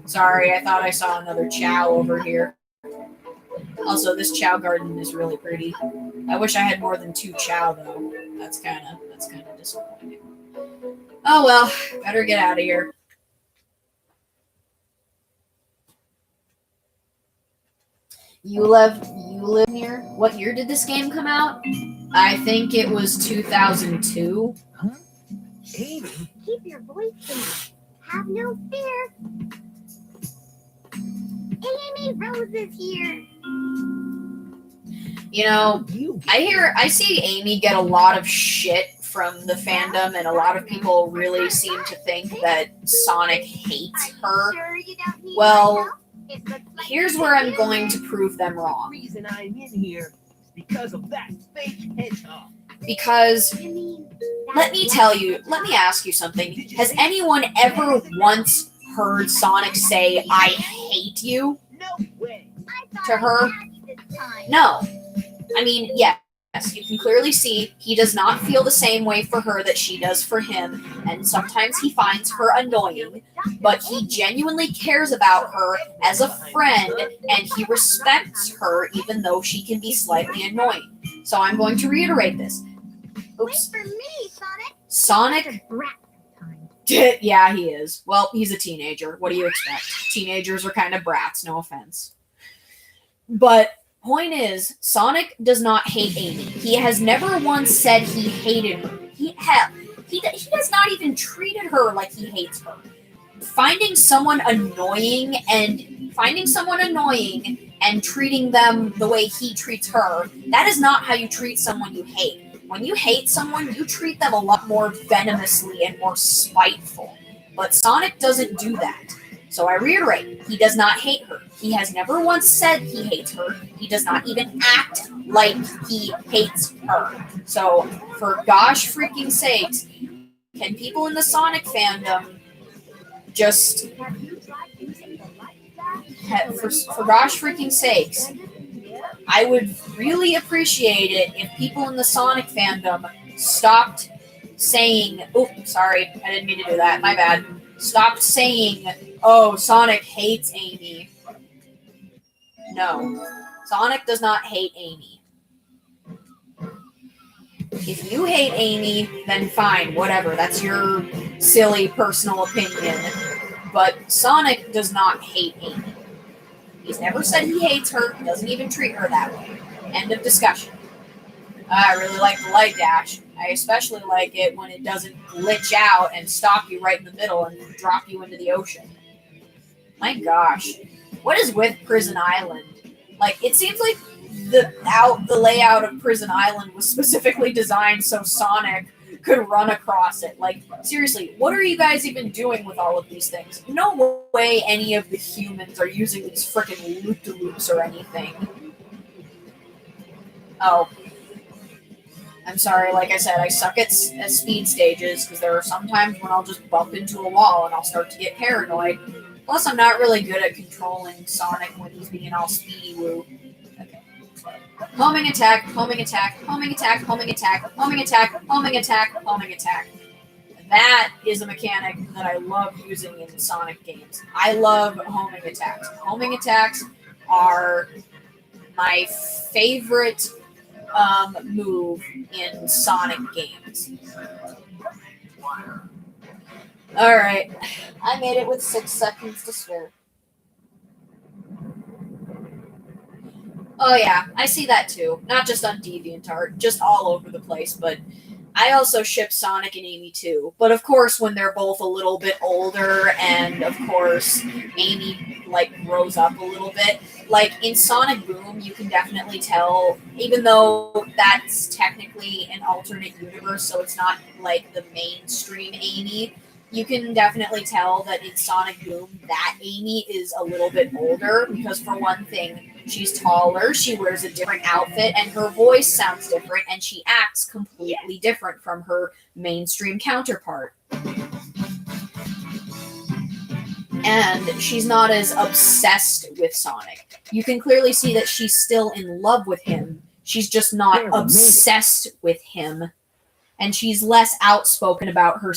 Sorry, I thought I saw another Chow over here. Also, this Chow garden is really pretty. I wish I had more than 2 Chow though. That's kind of disappointing. Oh well, better get out of here. You live here? What year did this game come out? I think it was 2002. Huh? Amy? Keep your voice down. Have no fear. Amy Rose is here. You know, I see Amy get a lot of shit from the fandom, and a lot of people really seem to think that Sonic hates her. Well, here's where I'm going to prove them wrong. The reason I'm in here is because of that fake hedgehog. Because, let me ask you something. Has anyone ever once heard Sonic say, "I hate you" No way. to her? No. I mean, yes, you can clearly see he does not feel the same way for her that she does for him, and sometimes he finds her annoying, but he genuinely cares about her as a friend, and he respects her even though she can be slightly annoying. So I'm going to reiterate this. Oops. Wait for me, Sonic. Sonic? Yeah, he is. Well, he's a teenager. What do you expect? Teenagers are kind of brats, no offense. But point is, Sonic does not hate Amy. He has never once said he hated her. He has not even treated her like he hates her. Finding someone annoying and treating them the way he treats her, that is not how you treat someone you hate. When you hate someone, you treat them a lot more venomously and more spiteful. But Sonic doesn't do that. So I reiterate, he does not hate her. He has never once said he hates her. He does not even act like he hates her. So, for gosh freaking sakes, can people in the Sonic fandom just... For gosh freaking sakes, I would really appreciate it if people in the Sonic fandom stopped saying... Oh, sorry, I didn't mean to do that. My bad. Stopped saying, "Oh, Sonic hates Amy." No. Sonic does not hate Amy. If you hate Amy, then fine, whatever. That's your silly personal opinion. But Sonic does not hate Amy. He's never said he hates her. He doesn't even treat her that way. End of discussion. I really like the light dash. I especially like it when it doesn't glitch out and stop you right in the middle and drop you into the ocean. My gosh. What is with Prison Island? Like, it seems like the layout of Prison Island was specifically designed so Sonic could run across it. Like, seriously, what are you guys even doing with all of these things? No way any of the humans are using these frickin' loop-de-loops or anything. Oh. I'm sorry, like I said, I suck at speed stages, because there are some times when I'll just bump into a wall and I'll start to get paranoid. Plus, I'm not really good at controlling Sonic when he's being all speedy-woo. Okay. Homing attack, homing attack, homing attack, homing attack, homing attack, homing attack, homing attack. That is a mechanic that I love using in Sonic games. I love homing attacks. Homing attacks are my favorite move in Sonic games. Alright, I made it with 6 seconds to spare. Oh yeah, I see that too. Not just on DeviantArt, just all over the place, but I also ship Sonic and Amy too. But of course, when they're both a little bit older, and of course, Amy, grows up a little bit. Like, in Sonic Boom, you can definitely tell, even though that's technically an alternate universe, so it's not, the mainstream Amy, you can definitely tell that in Sonic Boom, that Amy is a little bit older, because for one thing, she's taller, she wears a different outfit, and her voice sounds different, and she acts completely different from her mainstream counterpart. And she's not as obsessed with Sonic. You can clearly see that she's still in love with him. She's just not obsessed with him. And she's less outspoken about her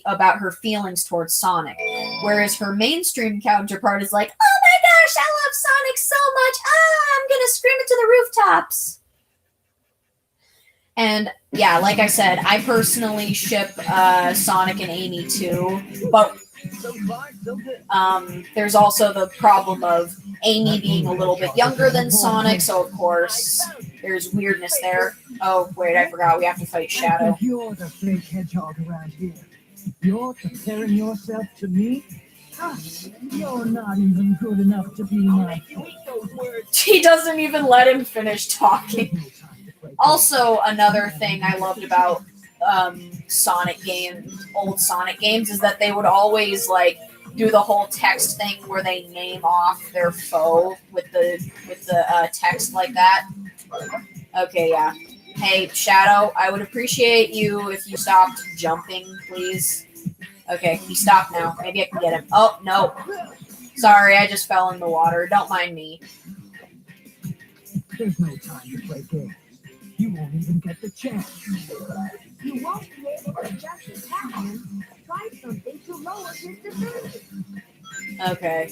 about her feelings towards Sonic. Whereas her mainstream counterpart is like, "Oh my gosh, I love Sonic so much. I'm gonna scream it to the rooftops." And yeah, like I said, I personally ship Sonic and Amy too. But there's also the problem of Amy being a little bit younger than Sonic, so of course there's weirdness there. Oh, wait, I forgot. We have to fight Shadow. You're the fake hedgehog around here. You're comparing yourself to me? You're not even good enough to be my friend. He doesn't even let him finish talking. Also, another thing I loved about Sonic games, old Sonic games, is that they would always like do the whole text thing where they name off their foe with the text like that. Okay, yeah. Hey, Shadow, I would appreciate you if you stopped jumping, please. Okay, he stopped now. Maybe I can get him. Oh, no. Sorry, I just fell in the water. Don't mind me. There's no time to play games. You won't even get the chance. You won't be able to jump his hat. Try something to lower his defenses. Okay.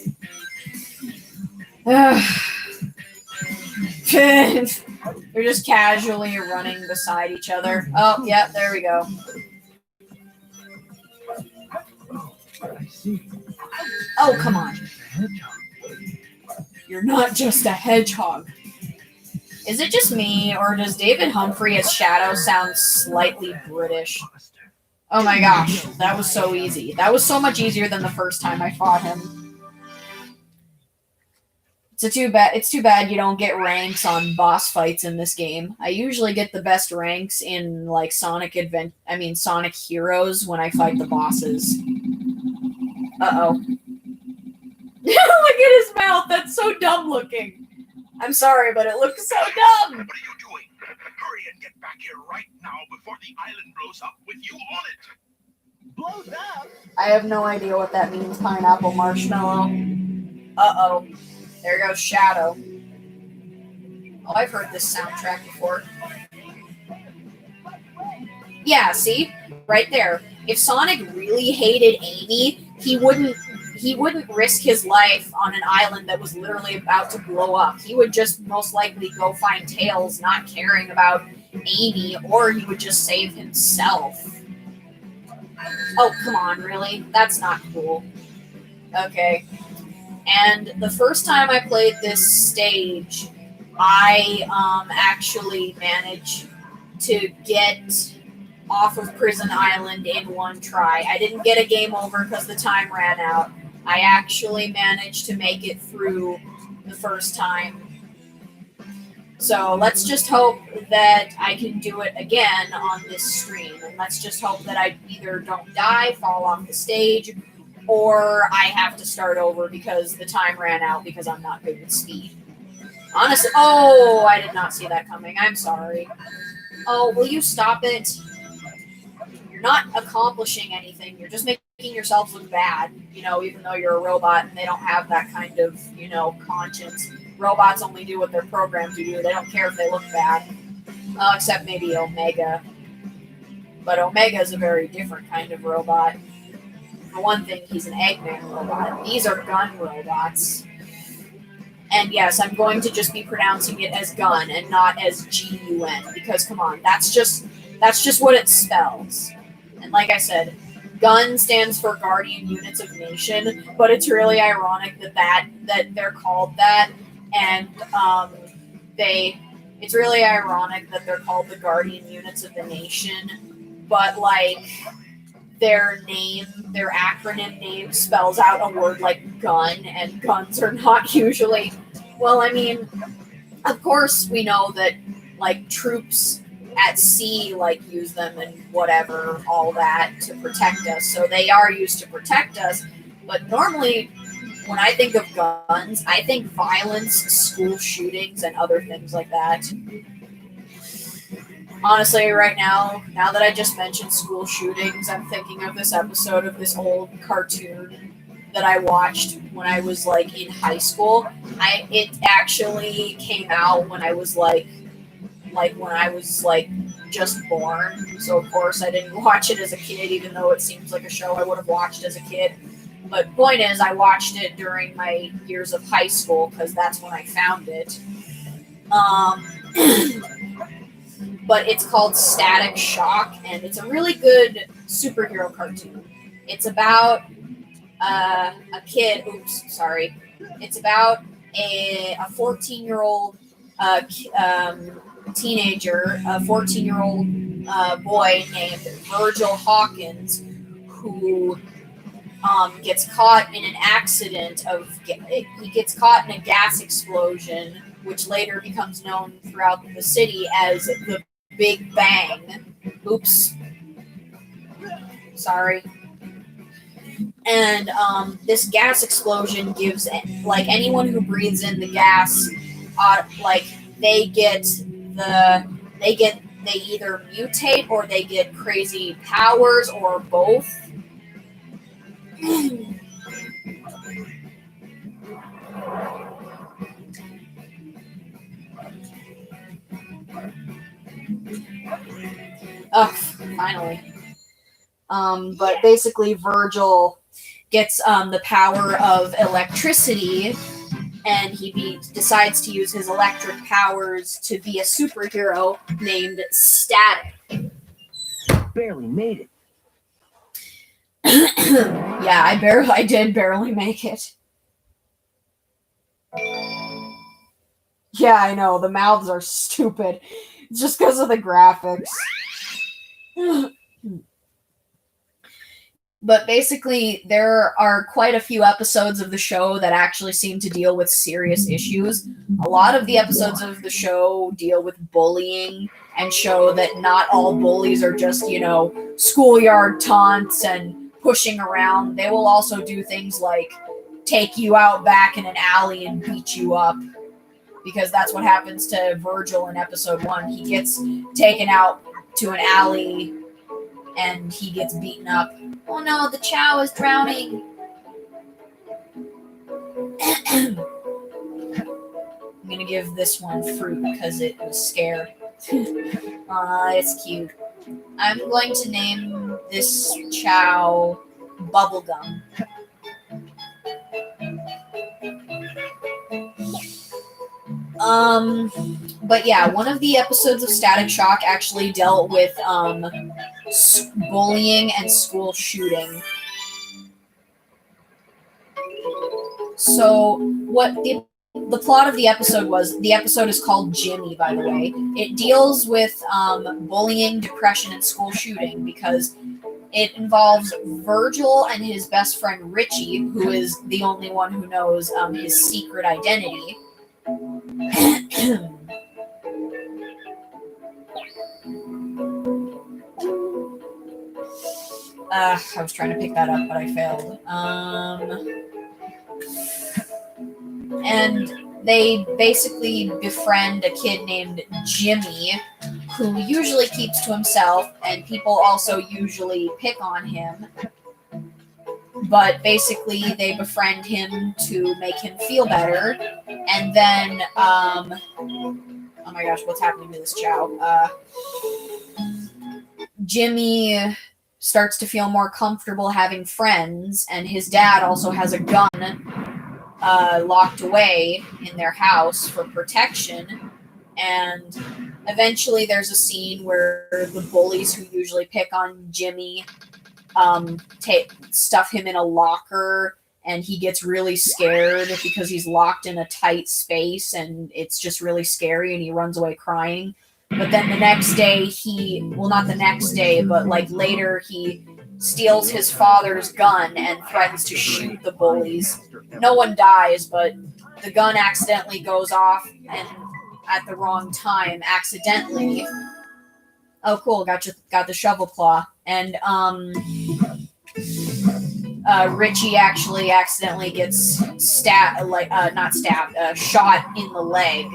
They're just casually running beside each other. Oh, yeah, there we go. I see. Oh, come on. You're not just a hedgehog. Is it just me, or does David Humphrey as Shadow sound slightly British? Oh my gosh, that was so easy. That was so much easier than the first time I fought him. It's too bad you don't get ranks on boss fights in this game. I usually get the best ranks in like Sonic Heroes when I fight the bosses. Uh-oh. Look at his mouth. That's so dumb looking. I'm sorry, but it looks so dumb. What are you doing? Hurry and get back here right now before the island blows up with you on it. Blows up? I have no idea what that means, pineapple marshmallow. Uh-oh. There goes Shadow. Oh, I've heard this soundtrack before. Yeah, see? Right there. If Sonic really hated Amy, he wouldn't risk his life on an island that was literally about to blow up. He would just most likely go find Tails, not caring about Amy, or he would just save himself. Oh, come on, really? That's not cool. Okay. And the first time I played this stage, I actually managed to get off of Prison Island in one try. I didn't get a game over because the time ran out. I actually managed to make it through the first time. So let's just hope that I can do it again on this stream. And let's just hope that I either don't die, fall off the stage, or I have to start over because the time ran out because I'm not good with speed. Honestly, oh, I did not see that coming. I'm sorry. Oh, will you stop it? You're not accomplishing anything. You're just making yourself look bad, even though you're a robot and they don't have that kind of, conscience. Robots only do what they're programmed to do. They don't care if they look bad. Except maybe Omega. But Omega is a very different kind of robot. For one thing, he's an Eggman robot. These are gun robots. And yes, I'm going to just be pronouncing it as gun and not as G-U-N. Because, come on, that's just what it spells. And like I said, GUN stands for Guardian Units of Nation, but it's really ironic that they're called that, and it's really ironic that they're called the Guardian Units of the Nation, but like their acronym name spells out a word like gun, and guns are not usually. Well, I mean, of course we know that like troops at sea use them and whatever, all that to protect us. So they are used to protect us. But normally when I think of guns, I think violence, school shootings, and other things like that. Honestly, right now that I just mentioned school shootings, I'm thinking of this episode of this old cartoon that I watched when I was in high school. It actually came out when I was just born. So of course I didn't watch it as a kid, even though it seems like a show I would have watched as a kid. But point is, I watched it during my years of high school because that's when I found it. But it's called Static Shock, and it's a really good superhero cartoon. It's about a kid. Oops, sorry. It's about a 14-year-old teenager, a 14-year-old boy named Virgil Hawkins, who gets caught in an accident he gets caught in a gas explosion, which later becomes known throughout the city as the Big Bang. Oops. Sorry. And this gas explosion gives, like, anyone who breathes in the gas, like, they either mutate or they get crazy powers or both. Oh, finally. But basically, Virgil gets the power of electricity, and he decides to use his electric powers to be a superhero named Static. Barely made it. Yeah, I did barely make it. Yeah, I know, the mouths are stupid. It's just because of the graphics. But basically, there are quite a few episodes of the show that actually seem to deal with serious issues. A lot of the episodes of the show deal with bullying and show that not all bullies are just, schoolyard taunts and pushing around. They will also do things like take you out back in an alley and beat you up. Because that's what happens to Virgil in episode 1. He gets taken out to an alley and he gets beaten up. Oh no, the Chow is drowning. I'm gonna give this one fruit because it was scared. It's cute. I'm going to name this Chow Bubblegum. But yeah, one of the episodes of Static Shock actually dealt with bullying and school shooting. So what the plot of the episode was, the episode is called Jimmy, by the way. It deals with bullying, depression, and school shooting because it involves Virgil and his best friend Richie, who is the only one who knows his secret identity. I was trying to pick that up, but I failed. And they basically befriend a kid named Jimmy, who usually keeps to himself, and people also usually pick on him. But basically, they befriend him to make him feel better. And then, oh my gosh, what's happening to this Chow? Jimmy starts to feel more comfortable having friends, and his dad also has a gun locked away in their house for protection. And eventually there's a scene where the bullies who usually pick on Jimmy stuff him in a locker, and he gets really scared because he's locked in a tight space, and it's just really scary, and he runs away crying. But then the next day, not the next day, but like later, he steals his father's gun and threatens to shoot the bullies. No one dies, but the gun accidentally goes off, and at the wrong time, accidentally. Oh, cool! Got the shovel claw, and Richie actually accidentally gets shot in the leg.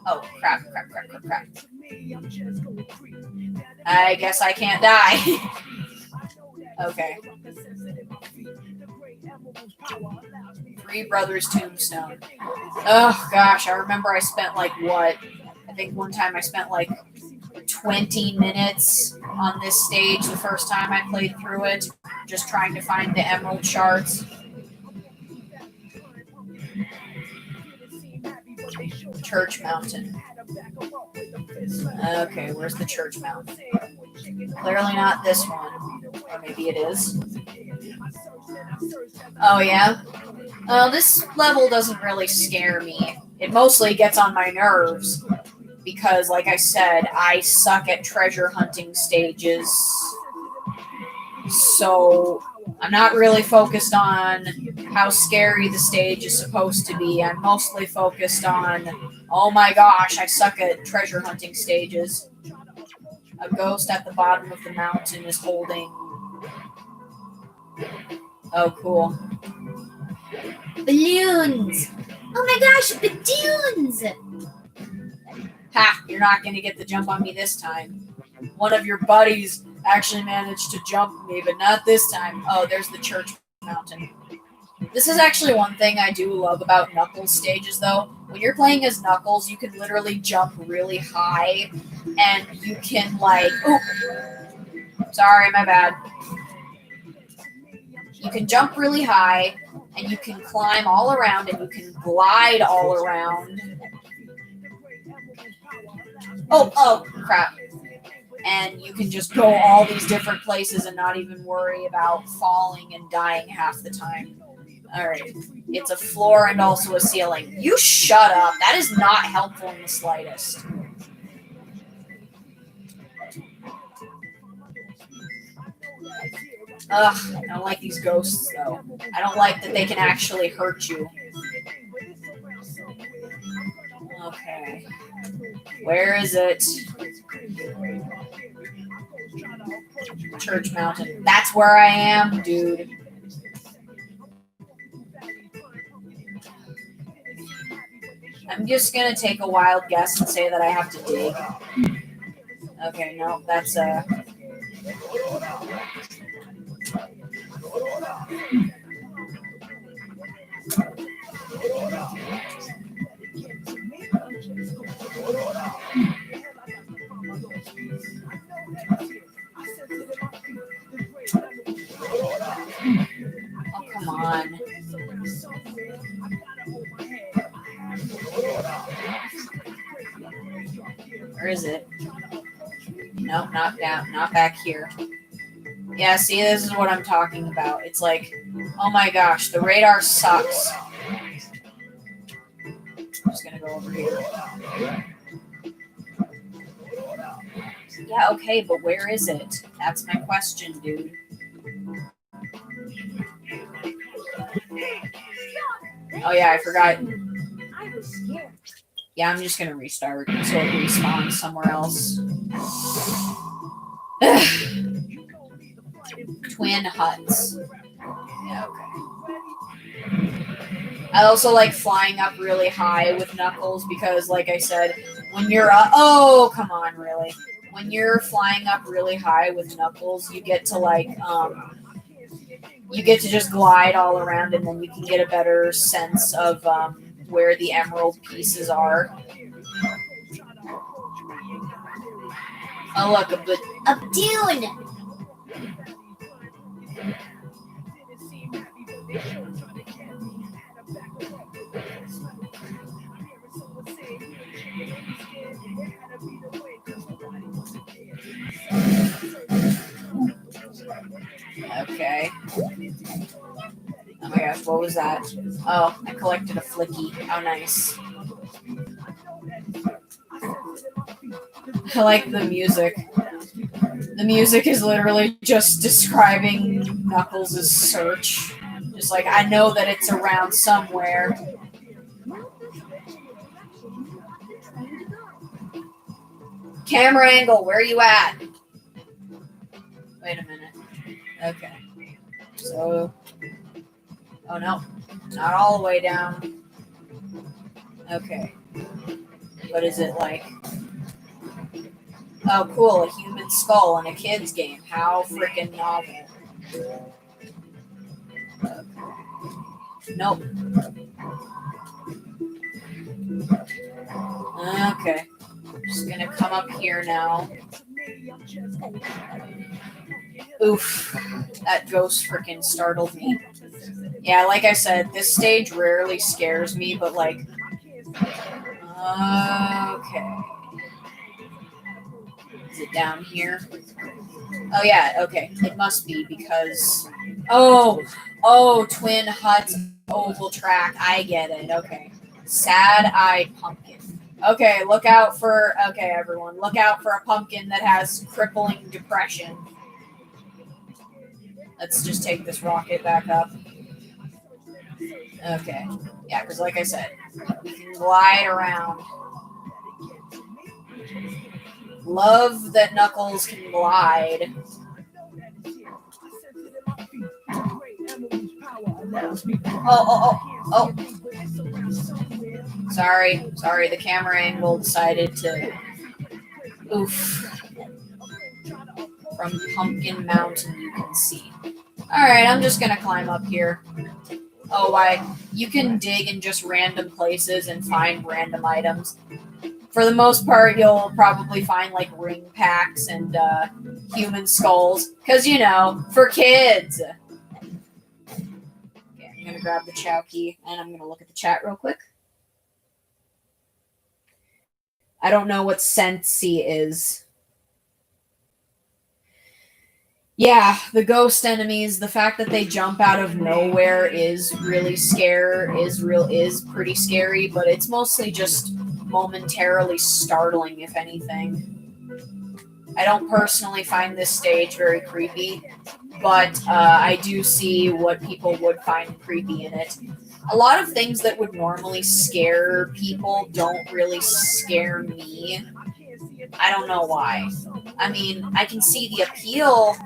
Oh, crap. I guess I can't die. Okay. Three Brothers Tombstone. Oh, gosh, I remember I spent I think one time I spent 20 minutes on this stage the first time I played through it, just trying to find the emerald shards. Church Mountain. Okay, where's the Church Mountain? Clearly not this one. Or maybe it is. Oh, yeah? This level doesn't really scare me. It mostly gets on my nerves. Because, like I said, I suck at treasure hunting stages. So I'm not really focused on how scary the stage is supposed to be. I'm mostly focused on, oh my gosh, I suck at treasure hunting stages. A ghost at the bottom of the mountain is holding... Oh, cool. Balloons! Oh my gosh, balloons! Ha! You're not going to get the jump on me this time. One of your buddies actually managed to jump me, but not this time. Oh, there's the church mountain. This is actually one thing I do love about Knuckles stages, though. When you're playing as Knuckles, you can literally jump really high, and you can, like... Oh! Sorry, my bad. You can jump really high, and you can climb all around, and you can glide all around. Oh, crap. And you can just go all these different places and not even worry about falling and dying half the time. Alright. It's a floor and also a ceiling. You shut up. That is not helpful in the slightest. Ugh, I don't like these ghosts, though. I don't like that they can actually hurt you. Okay. Where is it? Church Mountain. That's where I am, dude. I'm just gonna take a wild guess and say that I have to dig. Okay, no, that's oh, come on. Where is it? Nope, not down, not back here. Yeah, see, this is what I'm talking about. It's like, oh my gosh, the radar sucks. I'm just gonna go over here. Yeah, okay, but where is it? That's my question, dude. Oh yeah, I forgot. Yeah, I'm just gonna restart so it respawns somewhere else. Twin huts. Yeah, okay. I also like flying up really high with Knuckles because, like I said, when you're oh, come on, really. When you're flying up really high with Knuckles, you get to like you get to just glide all around, and then you can get a better sense of where the emerald pieces are. Oh look, A dune! Okay. Oh my gosh, what was that? Oh, I collected a flicky. How nice. I like the music. The music is literally just describing Knuckles' search. Just like, I know that it's around somewhere. Camera angle, where are you at? Wait a minute. Okay. So... Oh no. Not all the way down. Okay. What is it like? Oh, cool. A human skull in a kid's game. How freaking novel. Okay. Nope. Okay. Just gonna come up here now. Oof. That ghost freaking startled me. Yeah, like I said, this stage rarely scares me, but like... Okay. Is it down here? Oh yeah, okay. It must be because... Oh, Twin Hut Oval Track. I get it. Okay. Sad-eyed pumpkin. Okay, look out for... Okay, everyone. Look out for a pumpkin that has crippling depression. Let's just take this rocket back up. Okay. Yeah, because like I said, we can glide around. Love that Knuckles can glide. Oh. Sorry, the camera angle decided to oof. From Pumpkin Mountain, you can see. Alright, I'm just gonna climb up here. Oh, you can dig in just random places and find random items. For the most part, you'll probably find like ring packs and human skulls. Because, you know, for kids. Okay, I'm gonna grab the Chow key and I'm gonna look at the chat real quick. I don't know what Sensi is. Yeah, the ghost enemies, the fact that they jump out of nowhere is pretty scary, but it's mostly just momentarily startling, if anything. I don't personally find this stage very creepy, but I do see what people would find creepy in it. A lot of things that would normally scare people don't really scare me. I don't know why. I mean, I can see the appeal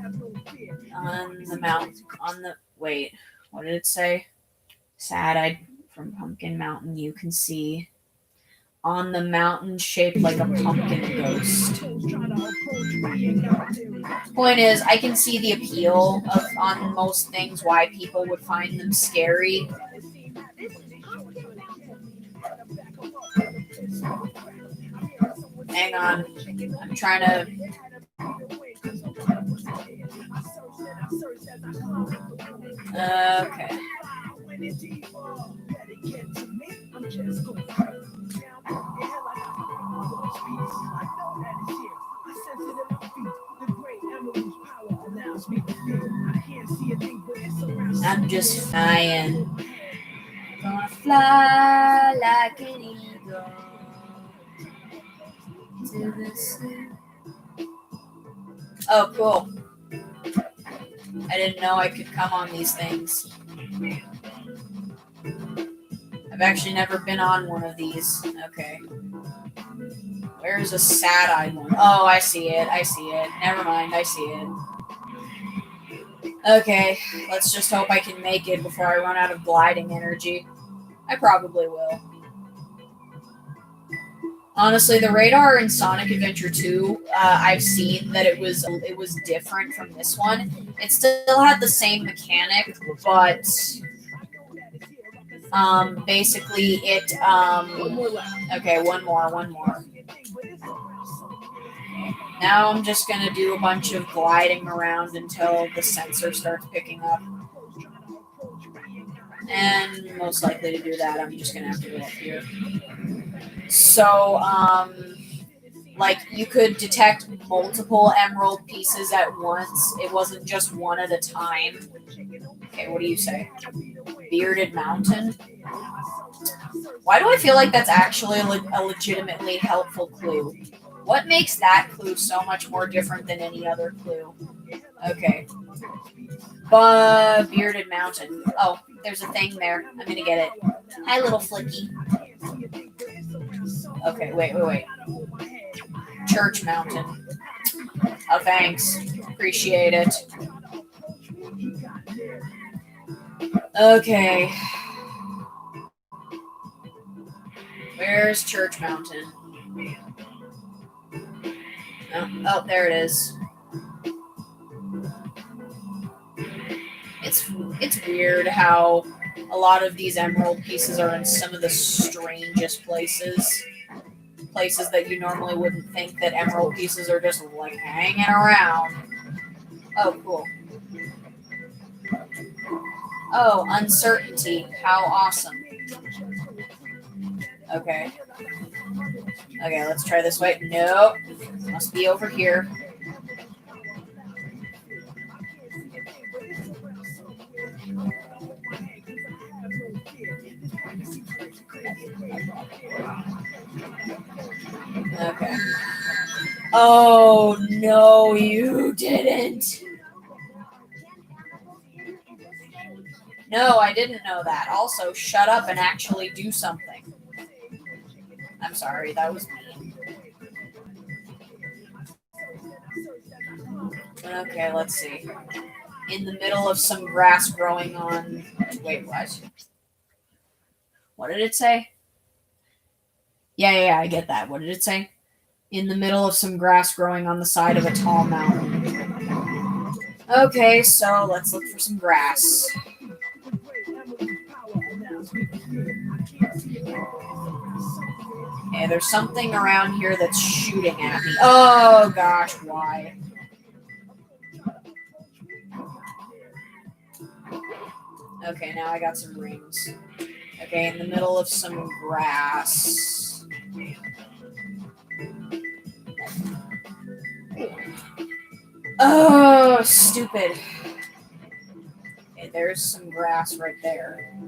on the wait, what did it say? Sad-eyed from Pumpkin Mountain, you can see on the mountain shaped like a pumpkin ghost. Point is, I can see the appeal on most things, why people would find them scary. Hang on, I'm trying to... Okay. I'm just flying. Gonna fly like an eagle to the sea. Oh, cool. I didn't know I could come on these things. I've actually never been on one of these. Okay. Where's a sad-eyed one? Oh, I see it. Never mind, I see it. Okay, let's just hope I can make it before I run out of gliding energy. I probably will. Honestly, the radar in Sonic Adventure 2, I've seen that it was different from this one. It still had the same mechanic, but basically it okay, one more. Now I'm just gonna do a bunch of gliding around until the sensor starts picking up. And most likely to do that, I'm just gonna have to go up here. So, like, you could detect multiple emerald pieces at once. It wasn't just one at a time. Okay, what do you say? Bearded Mountain? Why do I feel like that's actually a legitimately helpful clue? What makes that clue so much more different than any other clue? Okay. But Bearded Mountain. Oh, there's a thing there. I'm gonna get it. Hi, little Flicky. Okay, wait. Church Mountain. Oh, thanks. Appreciate it. Okay. Where's Church Mountain? Oh, there it is. It's weird how a lot of these emerald pieces are in some of the strangest places. Places that you normally wouldn't think that emerald pieces are just like hanging around. Oh, cool. Oh, uncertainty. How awesome. Okay. Okay, let's try this way. Nope. Must be over here. Okay. Oh, no, you didn't. No, I didn't know that. Also, shut up and actually do something. I'm sorry, that was mean. Okay, let's see. In the middle of some grass growing on... Wait, what? What did it say? Yeah, I get that. What did it say? In the middle of some grass growing on the side of a tall mountain. Okay, so let's look for some grass. Okay, there's something around here that's shooting at me. Oh gosh, why? Okay, now I got some rings. Okay, in the middle of some grass. Oh, stupid. Okay, there's some grass right there.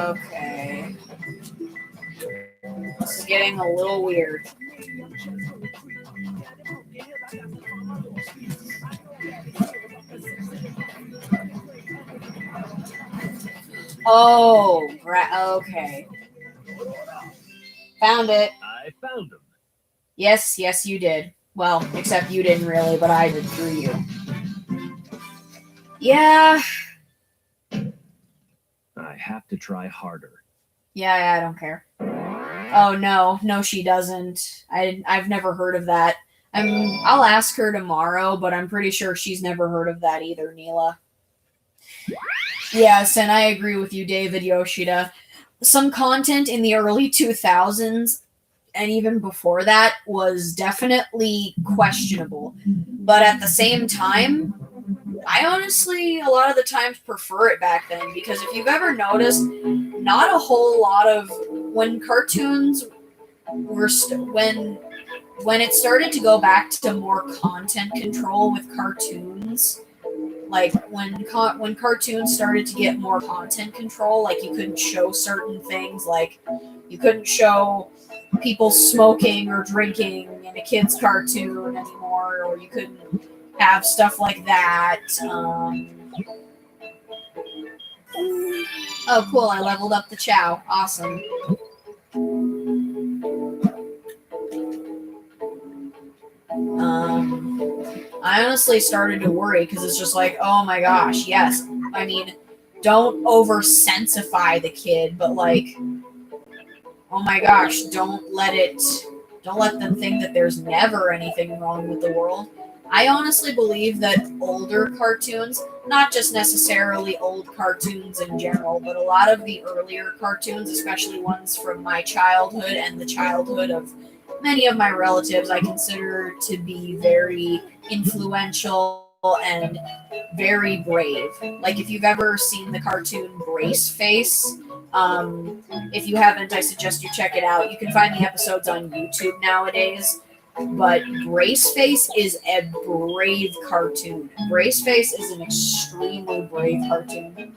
Okay. This is getting a little weird. Oh, okay. Found it. I found him. Yes, you did. Well, except you didn't really, but I did through you. Yeah. I have to try harder. Yeah, I don't care. Oh no, she doesn't. I've never heard of that. I'll ask her tomorrow, but I'm pretty sure she's never heard of that either, Neela. Yes, and I agree with you, David Yoshida. Some content in the early 2000s and even before that was definitely questionable. But at the same time, I honestly, a lot of the times, prefer it back then, because if you've ever noticed, not a whole lot of when cartoons were when it started to go back to more content control with cartoons, like when cartoons started to get more content control, like you couldn't show certain things, like you couldn't show people smoking or drinking in a kid's cartoon anymore, or you couldn't have stuff like that. Oh, cool! I leveled up the Chow. Awesome. I honestly started to worry because it's just like, oh my gosh, yes. I mean, don't over-sensify the kid, but like, oh my gosh, don't let them think that there's never anything wrong with the world. I honestly believe that older cartoons, not just necessarily old cartoons in general, but a lot of the earlier cartoons, especially ones from my childhood and the childhood of many of my relatives, I consider to be very influential and very brave. Like if you've ever seen the cartoon Brace Face, if you haven't, I suggest you check it out. You can find the episodes on YouTube nowadays. But Brace Face is a brave cartoon. Brace Face is an extremely brave cartoon.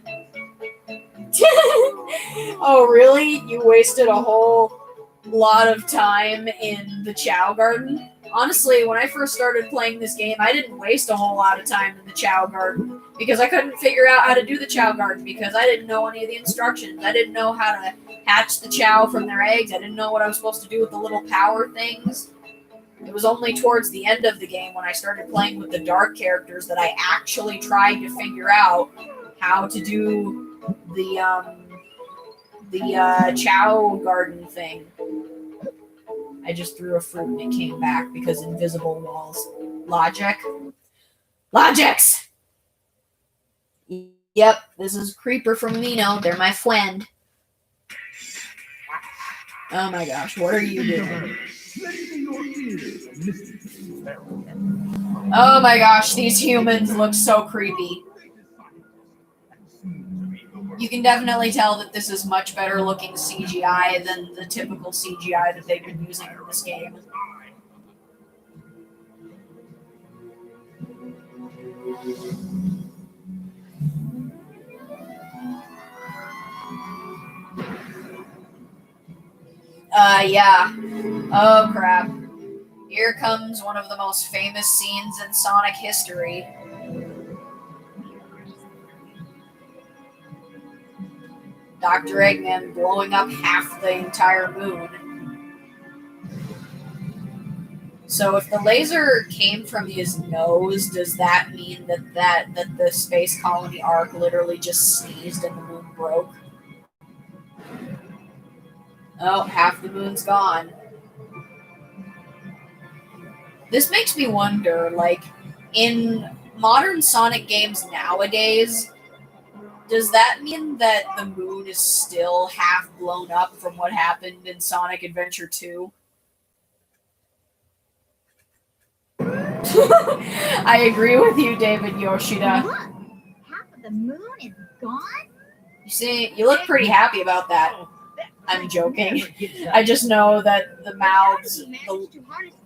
Oh, really? You wasted a whole lot of time in the Chow Garden? Honestly, when I first started playing this game, I didn't waste a whole lot of time in the Chow Garden because I couldn't figure out how to do the Chow Garden because I didn't know any of the instructions. I didn't know how to hatch the Chow from their eggs. I didn't know what I was supposed to do with the little power things. It was only towards the end of the game when I started playing with the dark characters that I actually tried to figure out how to do the Chow Garden thing. I just threw a fruit and it came back because invisible walls. Logics! Yep, this is Creeper from Mino. They're my friend. Oh my gosh, what are you doing? Oh my gosh, these humans look so creepy. You can definitely tell that this is much better looking CGI than the typical CGI that they've been using in this game. Yeah. Oh, crap. Here comes one of the most famous scenes in Sonic history. Dr. Eggman blowing up half the entire moon. So if the laser came from his nose, does that mean that the space colony arc literally just sneezed and the moon broke? Oh, half the moon's gone. This makes me wonder, like, in modern Sonic games nowadays, does that mean that the moon is still half blown up from what happened in Sonic Adventure 2? I agree with you, David Yoshida. Look, half of the moon is gone. You see, you look pretty happy about that. I'm joking. I just know that the mouths,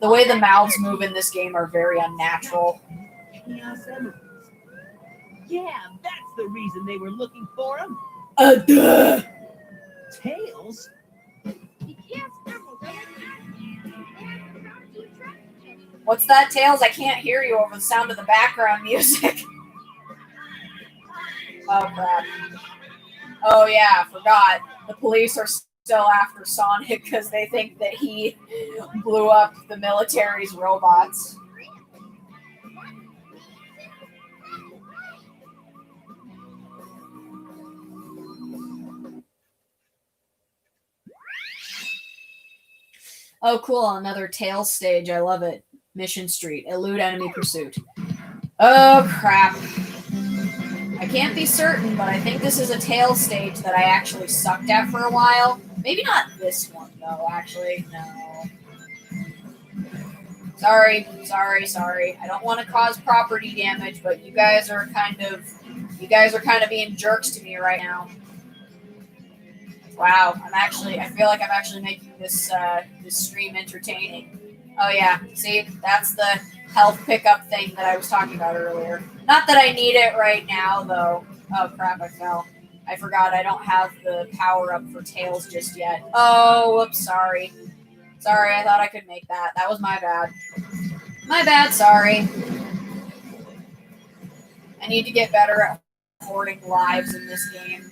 the way the mouths move in this game are very unnatural. Yeah, that's the reason they were looking for him. Duh. Tails? What's that, Tails? I can't hear you over the sound of the background music. Oh, crap. Oh, yeah, forgot. The police are still after Sonic because they think that he blew up the military's robots. Oh, cool. Another Tails stage. I love it. Mission Street. Elude enemy pursuit. Oh, crap. I can't be certain, but I think this is a Tails stage that I actually sucked at for a while. Maybe not this one, though, actually. No. Sorry. I don't want to cause property damage, but you guys are kind of being jerks to me right now. Wow, I feel like I'm actually making this stream entertaining. Oh yeah, see, that's the health pickup thing that I was talking about earlier. Not that I need it right now, though. Oh crap, I fell. I forgot I don't have the power up for Tails just yet. Oh, whoops, sorry. Sorry, I thought I could make that. That was my bad. My bad, sorry. I need to get better at hoarding lives in this game.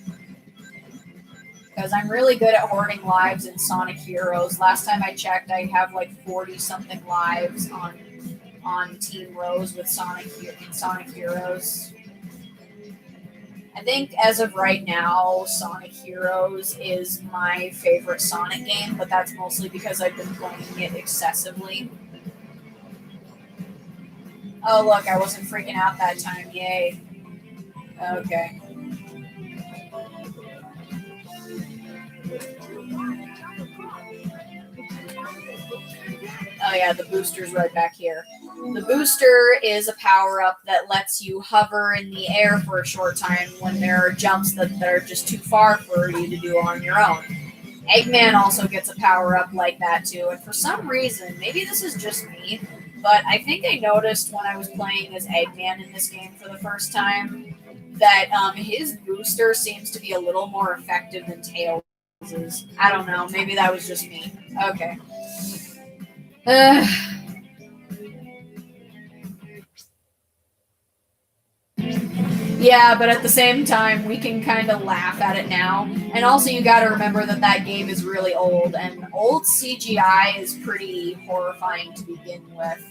Because I'm really good at hoarding lives in Sonic Heroes. Last time I checked, I have like 40-something lives on Team Rose with Sonic Heroes. I think as of right now, Sonic Heroes is my favorite Sonic game, but that's mostly because I've been playing it excessively. Oh look, I wasn't freaking out that time, yay. Okay. Oh yeah, the booster's right back here. The booster is a power-up that lets you hover in the air for a short time when there are jumps that are just too far for you to do on your own. Eggman also gets a power-up like that too, and for some reason, maybe this is just me, but I think I noticed when I was playing as Eggman in this game for the first time that his booster seems to be a little more effective than Tails'. I don't know, maybe that was just me. Okay. Yeah, but at the same time, we can kind of laugh at it now. And also, you got to remember that that game is really old, and old CGI is pretty horrifying to begin with.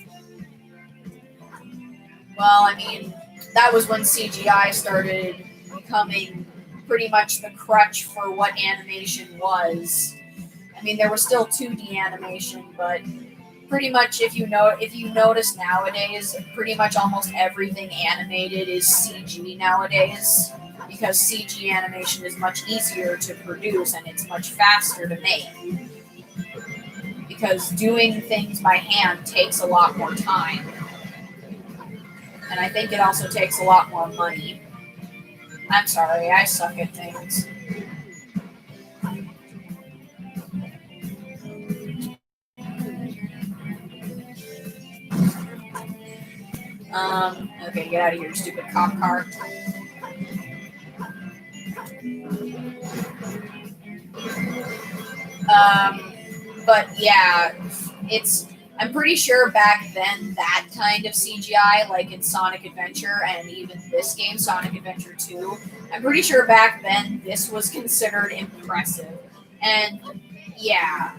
Well, I mean, that was when CGI started becoming pretty much the crutch for what animation was. I mean, there was still 2D animation, but pretty much if you notice nowadays, pretty much almost everything animated is CG nowadays, because CG animation is much easier to produce and it's much faster to make. Because doing things by hand takes a lot more time. And I think it also takes a lot more money. I'm sorry, I suck at things. Okay, get out of here, stupid cop car. But yeah, it's. I'm pretty sure back then that kind of CGI, like in Sonic Adventure and even this game, Sonic Adventure 2, I'm pretty sure back then this was considered impressive. And yeah,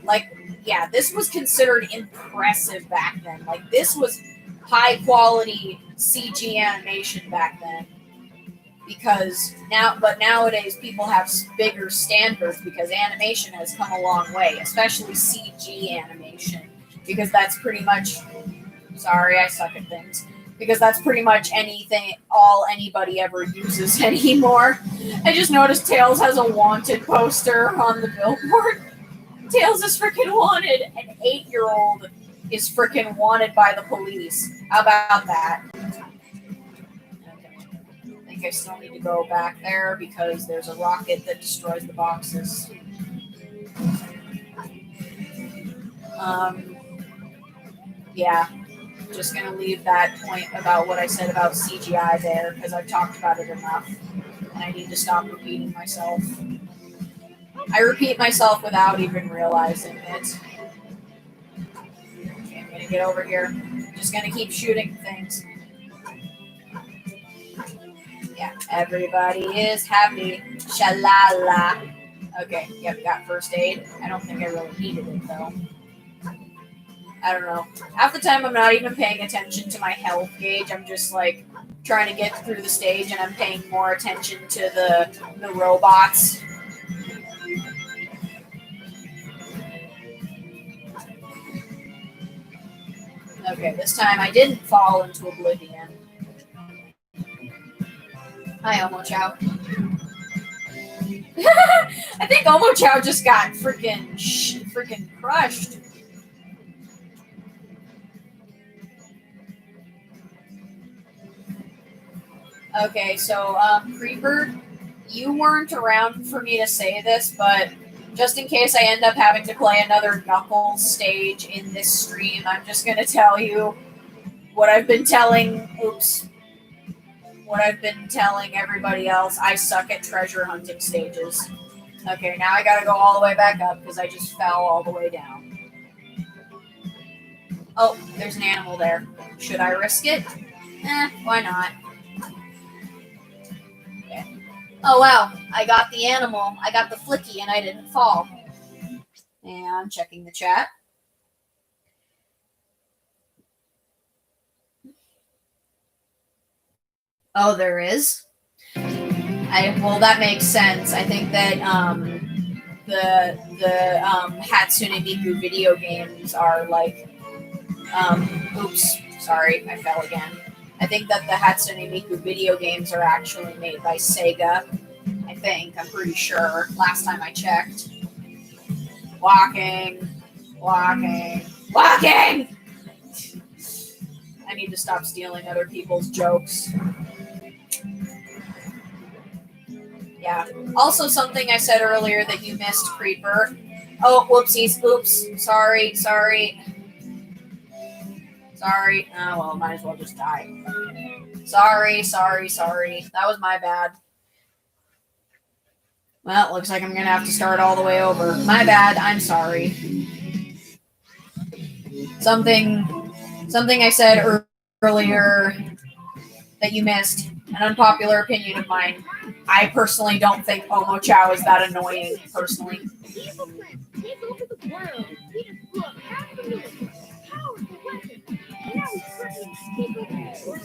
this was considered impressive back then. Like, this was high quality CG animation back then. But nowadays people have bigger standards because animation has come a long way, especially CG animation. Because that's pretty much, sorry, I suck at things. Because that's pretty much all anybody ever uses anymore. I just noticed Tails has a wanted poster on the billboard. Tails is freaking wanted. An 8-year-old is freaking wanted by the police. How about that? Okay. I think I still need to go back there because there's a rocket that destroys the boxes. Yeah, just going to leave that point about what I said about CGI there because I've talked about it enough and I need to stop repeating myself. I repeat myself without even realizing it. Okay, I'm going to get over here. Just going to keep shooting things. Yeah, everybody is happy. Shalala. Okay, yep, got first aid. I don't think I really needed it though. I don't know. Half the time I'm not even paying attention to my health gauge. I'm just like trying to get through the stage and I'm paying more attention to the robots. Okay, this time I didn't fall into oblivion. Hi, Omo Chow. I think Omo Chow just got freaking crushed. Okay, so, Creeper, you weren't around for me to say this, but just in case I end up having to play another Knuckles stage in this stream, I'm just gonna tell you what I've been telling everybody else. I suck at treasure hunting stages. Okay, now I gotta go all the way back up because I just fell all the way down. Oh, there's an animal there. Should I risk it? Why not? Okay. Oh wow, I got the animal. I got the flicky and I didn't fall. And I'm checking the chat. Oh, there is? Well, that makes sense. I think that the Hatsune Miku video games are like oops, sorry, I fell again. I think that the Hatsune Miku video games are actually made by SEGA. I'm pretty sure. Last time I checked. Walking. I need to stop stealing other people's jokes. Yeah. Also, something I said earlier that you missed, Creeper. Oh, whoopsies. Oops. Sorry. Oh, well, might as well just die. Sorry. That was my bad. Well, it looks like I'm going to have to start all the way over. My bad. I'm sorry. Something I said earlier that you missed. An unpopular opinion of mine. I personally don't think Omo Chow is that annoying, personally. Take over the world. He just blew up half the moon. Powerful weapon. And now he's threatening to take over the world.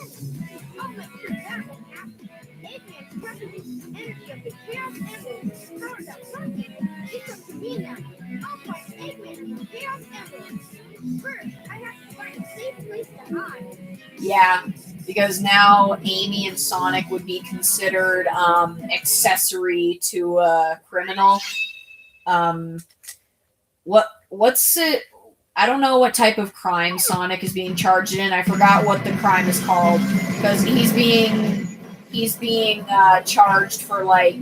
I'll let sure that won't happen. Eggman's represents the energy of the Chaos Emerald. Powers up something. It's up to me now. I'll fight Eggman with Chaos Emerald. First, I have to find a safe place to hide. Yeah, because now Amy and Sonic would be considered accessory to a criminal. What's it? I don't know what type of crime Sonic is being charged in. I forgot what the crime is called because he's being charged for like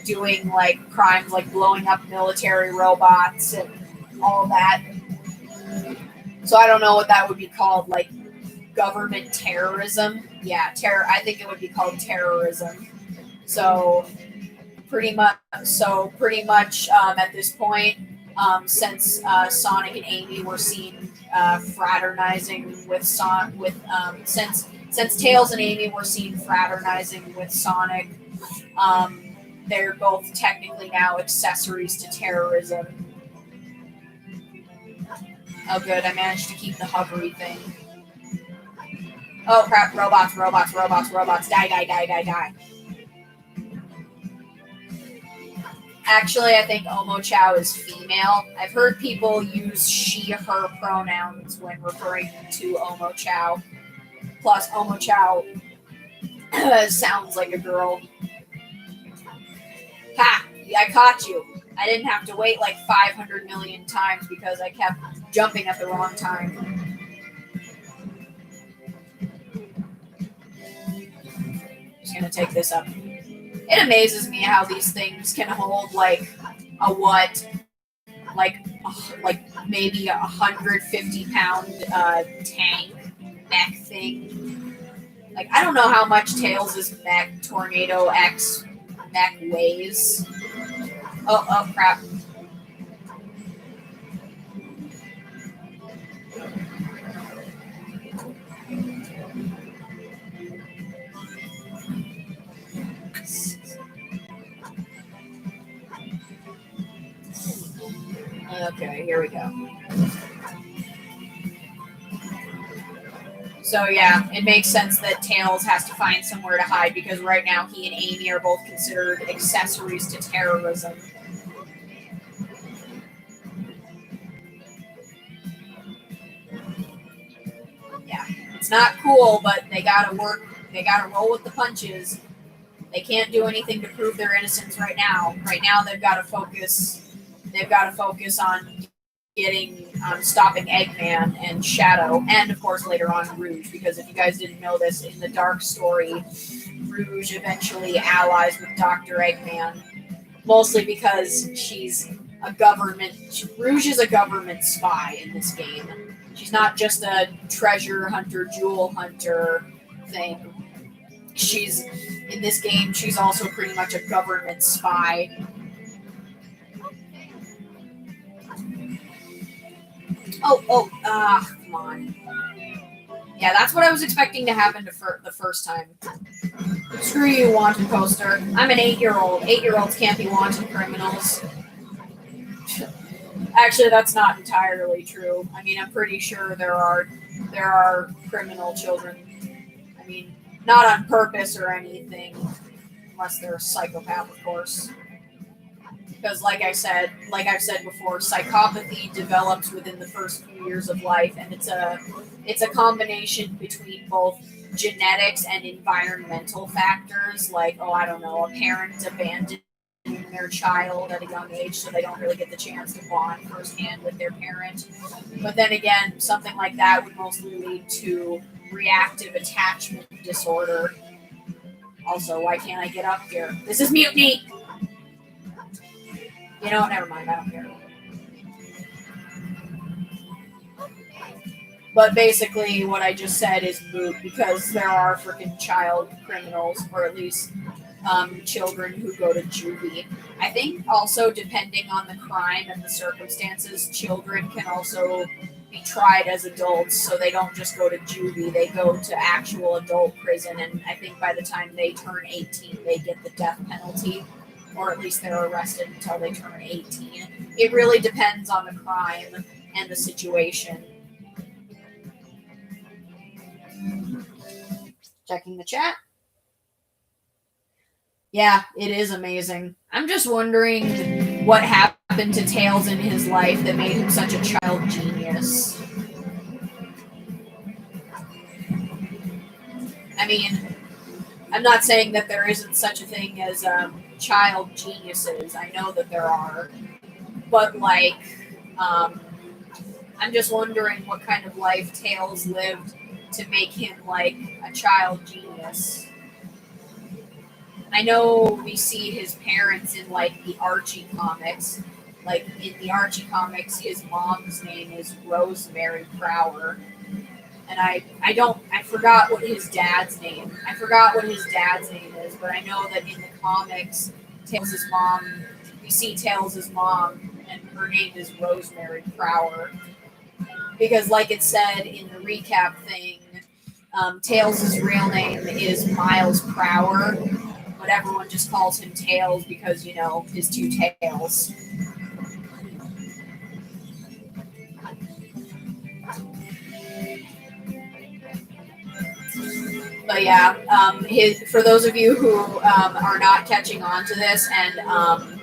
doing like crimes like blowing up military robots and all that. So I don't know what that would be called, like government terrorism. Yeah, I think it would be called terrorism. So pretty much at this point, since Sonic and Amy were seen fraternizing with since Tails and Amy were seen fraternizing with Sonic. They're both technically now accessories to terrorism. Oh, good. I managed to keep the hovery thing. Oh, crap. Robots. Die, die, die, die, die. Actually, I think Omo Chow is female. I've heard people use she, her pronouns when referring to Omo Chow. Plus, Omo Chow sounds like a girl. Ha! I caught you. I didn't have to wait like 500 million times because I kept jumping at the wrong time. Just gonna take this up. It amazes me how these things can hold like a what? Like maybe 150-pound tank mech thing. Like, I don't know how much Tails' mech Tornado X mech weighs. Oh crap. Okay, here we go. So yeah, it makes sense that Tails has to find somewhere to hide because right now he and Amy are both considered accessories to terrorism. Yeah, it's not cool, but they gotta work. They gotta roll with the punches. They can't do anything to prove their innocence right now. Right now, they've got to focus. They've got to focus on stopping Eggman and Shadow, and of course later on Rouge. Because if you guys didn't know this, in the Dark story, Rouge eventually allies with Dr. Eggman, mostly because she's a government. Rouge is a government spy in this game. She's not just a treasure hunter, jewel hunter thing. She's in this game. She's also pretty much a government spy. Come on. Yeah, that's what I was expecting to happen the first time. Screw you, wanted poster. I'm an 8-year-old. 8-year-olds can't be wanted criminals. Actually, that's not entirely true. I mean, I'm pretty sure there are criminal children. I mean, not on purpose or anything, unless they're a psychopath, of course. Because, like I've said before, psychopathy develops within the first few years of life, and it's a combination between both genetics and environmental factors. Like, I don't know, a parent abandoning their child at a young age, so they don't really get the chance to bond firsthand with their parent. But then again, something like that would mostly lead to reactive attachment disorder. Also, why can't I get up here? This is mutiny! You know, never mind, I don't care. But basically, what I just said is moot because there are freaking child criminals, or at least children who go to juvie. I think also, depending on the crime and the circumstances, children can also be tried as adults, so they don't just go to juvie, they go to actual adult prison, and I think by the time they turn 18, they get the death penalty. Or at least they're arrested until they turn 18. It really depends on the crime and the situation. Checking the chat. Yeah, it is amazing. I'm just wondering what happened to Tails in his life that made him such a child genius. I mean, I'm not saying that there isn't such a thing as child geniuses. I know that there are. But, like, I'm just wondering what kind of life Tails lived to make him, like, a child genius. I know we see his parents in, like, the Archie comics. Like, in the Archie comics, his mom's name is Rosemary Prower. And I forgot what his dad's name is, but I know that in the comics, we see Tails' mom, and her name is Rosemary Prower. Because, like it said in the recap thing, Tails' real name is Miles Prower, but everyone just calls him Tails because, you know, his two tails. But yeah, for those of you who are not catching on to this, and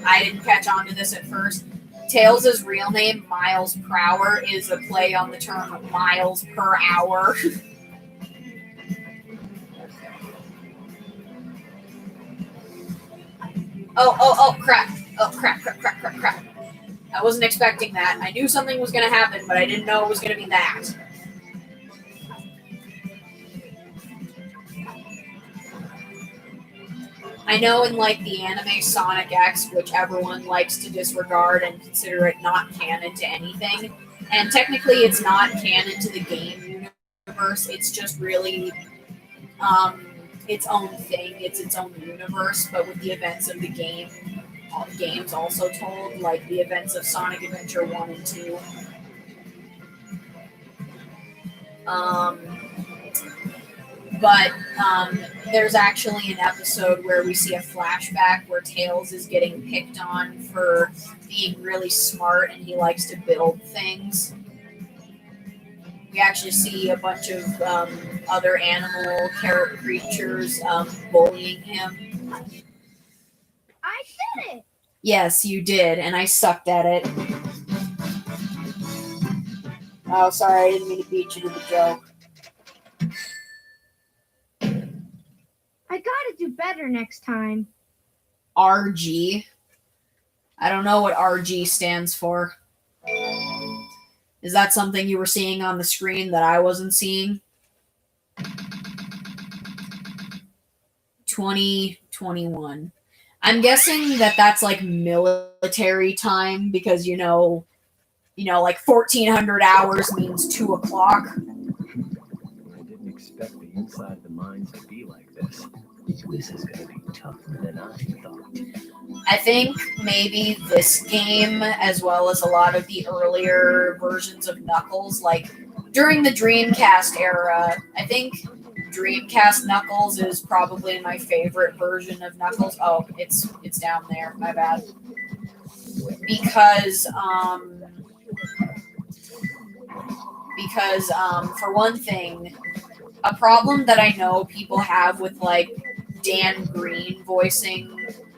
I didn't catch on to this at first, Tails' real name, Miles Prower, is a play on the term miles per hour. Oh, crap. Oh, crap. I wasn't expecting that. I knew something was going to happen, but I didn't know it was going to be that. I know in, like, the anime Sonic X, which everyone likes to disregard and consider it not canon to anything, and technically it's not canon to the game universe, it's just really its own thing, it's its own universe, but with the events of the game, all the games also told, like the events of Sonic Adventure 1 and 2. But there's actually an episode where we see a flashback where Tails is getting picked on for being really smart and he likes to build things. We actually see a bunch of other animal creatures bullying him. I did it! Yes, you did, and I sucked at it. Oh, sorry, I didn't mean to beat you to the joke. I gotta do better next time. RG. I don't know what RG stands for. Is that something you were seeing on the screen that I wasn't seeing? 2021. I'm guessing that that's like military time because, you know, like 1,400 hours means 2 o'clock. I didn't expect the inside of the mines to be like this. This is going to be tougher than I thought. I think maybe this game, as well as a lot of the earlier versions of Knuckles, like during the Dreamcast era, I think Dreamcast Knuckles is probably my favorite version of Knuckles. Oh, it's down there. My bad. Because for one thing, a problem that I know people have with like Dan Green voicing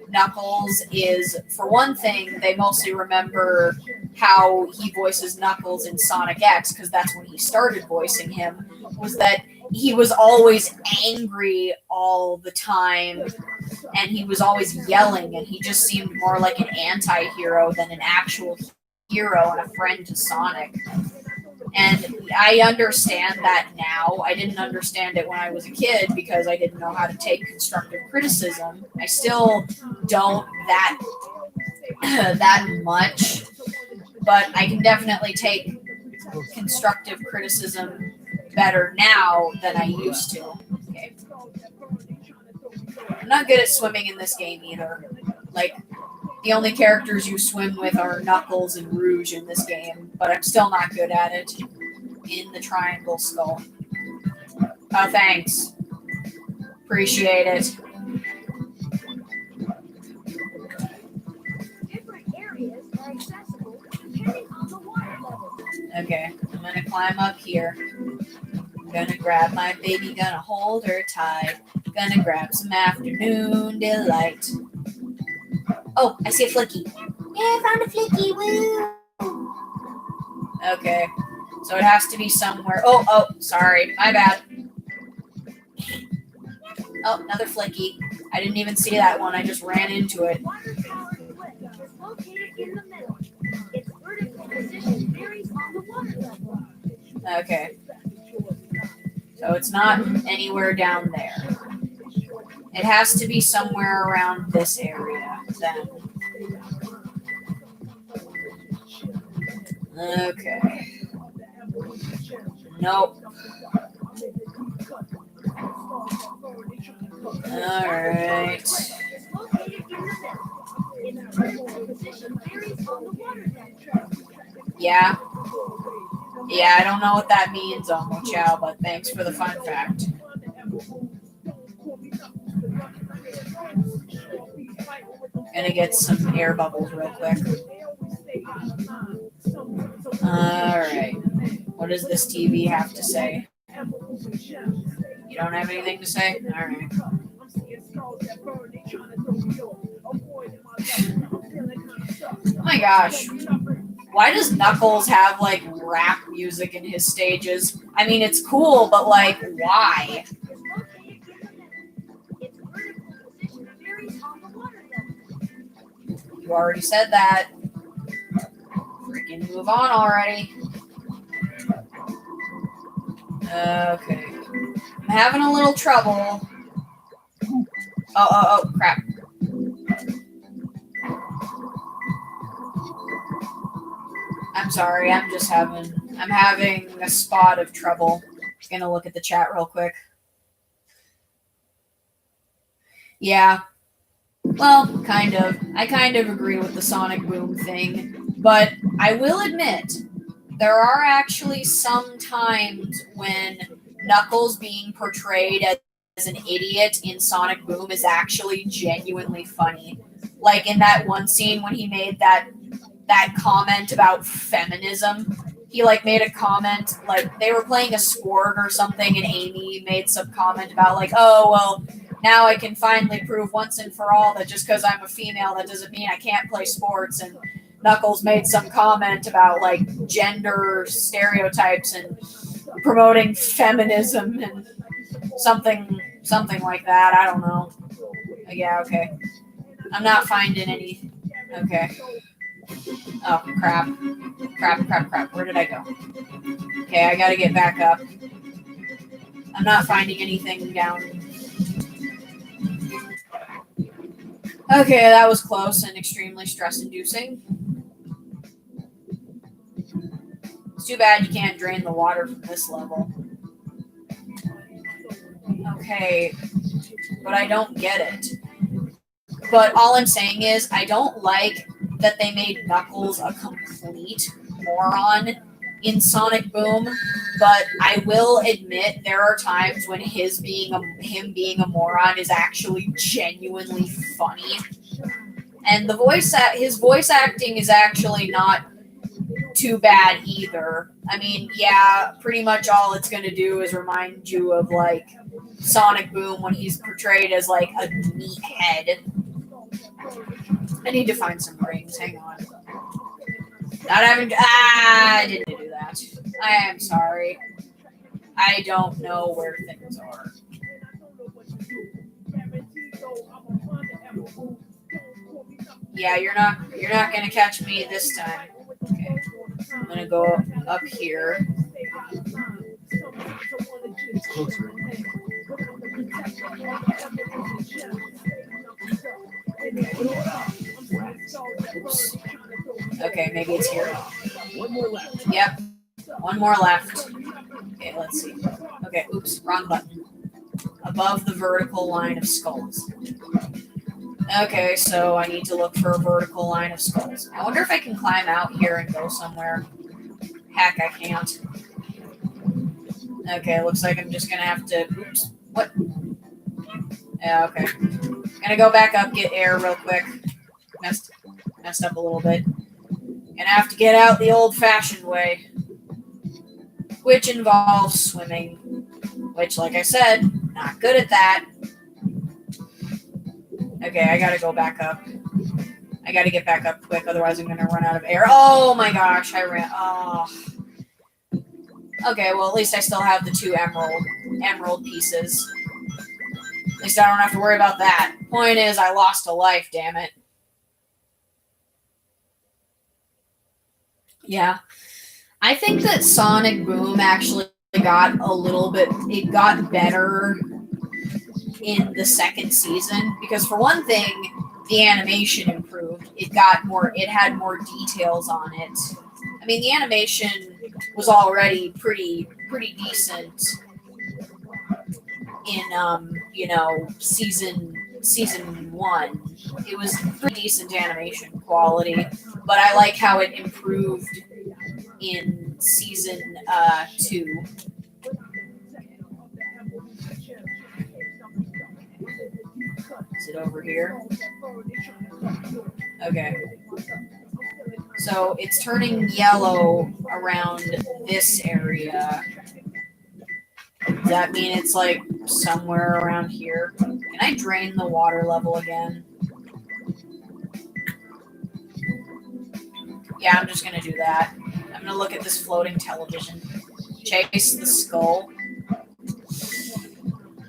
Knuckles is, for one thing, they mostly remember how he voices Knuckles in Sonic X, because that's when he started voicing him, was that he was always angry all the time, and he was always yelling, and he just seemed more like an anti-hero than an actual hero and a friend to Sonic. And I understand that now. I didn't understand it when I was a kid because I didn't know how to take constructive criticism. I still don't that much, but I can definitely take constructive criticism better now than I used to. Okay. I'm not good at swimming in this game either. Like, the only characters you swim with are Knuckles and Rouge in this game, but I'm still not good at it in the Triangle Skull. Oh, thanks. Appreciate it. Different areas are accessible depending on the water level. Okay, I'm gonna climb up here. I'm gonna grab my baby, gonna hold her tight. Gonna grab some afternoon delight. Oh, I see a flicky. Yeah, I found a flicky. Woo! Okay, so it has to be somewhere. Oh, sorry, my bad. Oh, another flicky. I didn't even see that one. I just ran into it. Water-powered flip is located in the middle. Its vertical position varies on the water level. Okay. So it's not anywhere down there. It has to be somewhere around this area, then. Okay. Nope. Alright. It's located in the middle. Its vertical position varies on the water level. Yeah. Yeah, I don't know what that means, Omo Chow, but thanks for the fun fact. Gonna get some air bubbles real quick. Alright. What does this TV have to say? You don't have anything to say? Alright. Oh my gosh. Why does Knuckles have, like, rap music in his stages? I mean, it's cool, but, like, why? You already said that. Freaking move on already. Okay. I'm having a little trouble. Oh, crap. I'm sorry, I'm having a spot of trouble. Gonna look at the chat real quick. Yeah. Well, kind of. I kind of agree with the Sonic Boom thing, but I will admit, there are actually some times when Knuckles being portrayed as an idiot in Sonic Boom is actually genuinely funny. Like in that one scene when he made that comment about feminism. He like made a comment, like they were playing a sport or something, and Amy made some comment about like, oh well, now I can finally prove once and for all that just because I'm a female, that doesn't mean I can't play sports. And Knuckles made some comment about like gender stereotypes and promoting feminism and something like that. I don't know. Yeah, okay. I'm not finding any. Okay. Oh, crap. Crap. Where did I go? Okay, I gotta get back up. I'm not finding anything down. Okay, that was close and extremely stress-inducing. It's too bad you can't drain the water from this level. Okay, but I don't get it. But all I'm saying is, I don't like that they made Knuckles a complete moron in Sonic Boom, but I will admit there are times when him being a moron is actually genuinely funny. And his voice acting is actually not too bad either. I mean, yeah, pretty much all it's going to do is remind you of like Sonic Boom when he's portrayed as like a meathead. I need to find some rings. Hang on. I didn't do that. I am sorry. I don't know where things are. Yeah, you're not gonna catch me this time. Okay. I'm gonna go up here. It's closer. Oops. Okay, maybe it's here. One more left. Yep. One more left. Okay, let's see. Okay, oops, wrong button. Above the vertical line of skulls. Okay, so I need to look for a vertical line of skulls. I wonder if I can climb out here and go somewhere. Heck, I can't. Okay, looks like I'm just gonna have to... Oops, what? Yeah, okay. Gonna go back up, get air real quick. Messed up a little bit. Gonna have to get out the old-fashioned way. Which involves swimming. Which, like I said, not good at that. Okay, I gotta go back up. I gotta get back up quick, otherwise I'm gonna run out of air. Oh my gosh, I ran. Oh. Okay, well at least I still have the 2 emerald pieces. At least I don't have to worry about that. Point is, I lost a life, damn it. Yeah. I think that Sonic Boom actually got a little bit, it got better in the second season, because for one thing, the animation improved. It had more details on it. I mean, the animation was already pretty decent in season 1. It was pretty decent animation quality, but I like how it improved in season 2. Is it over here? Okay. So it's turning yellow around this area. Does that mean it's like somewhere around here? Can I drain the water level again? Yeah, I'm just gonna do that. I'm gonna look at this floating television. Chase the skull.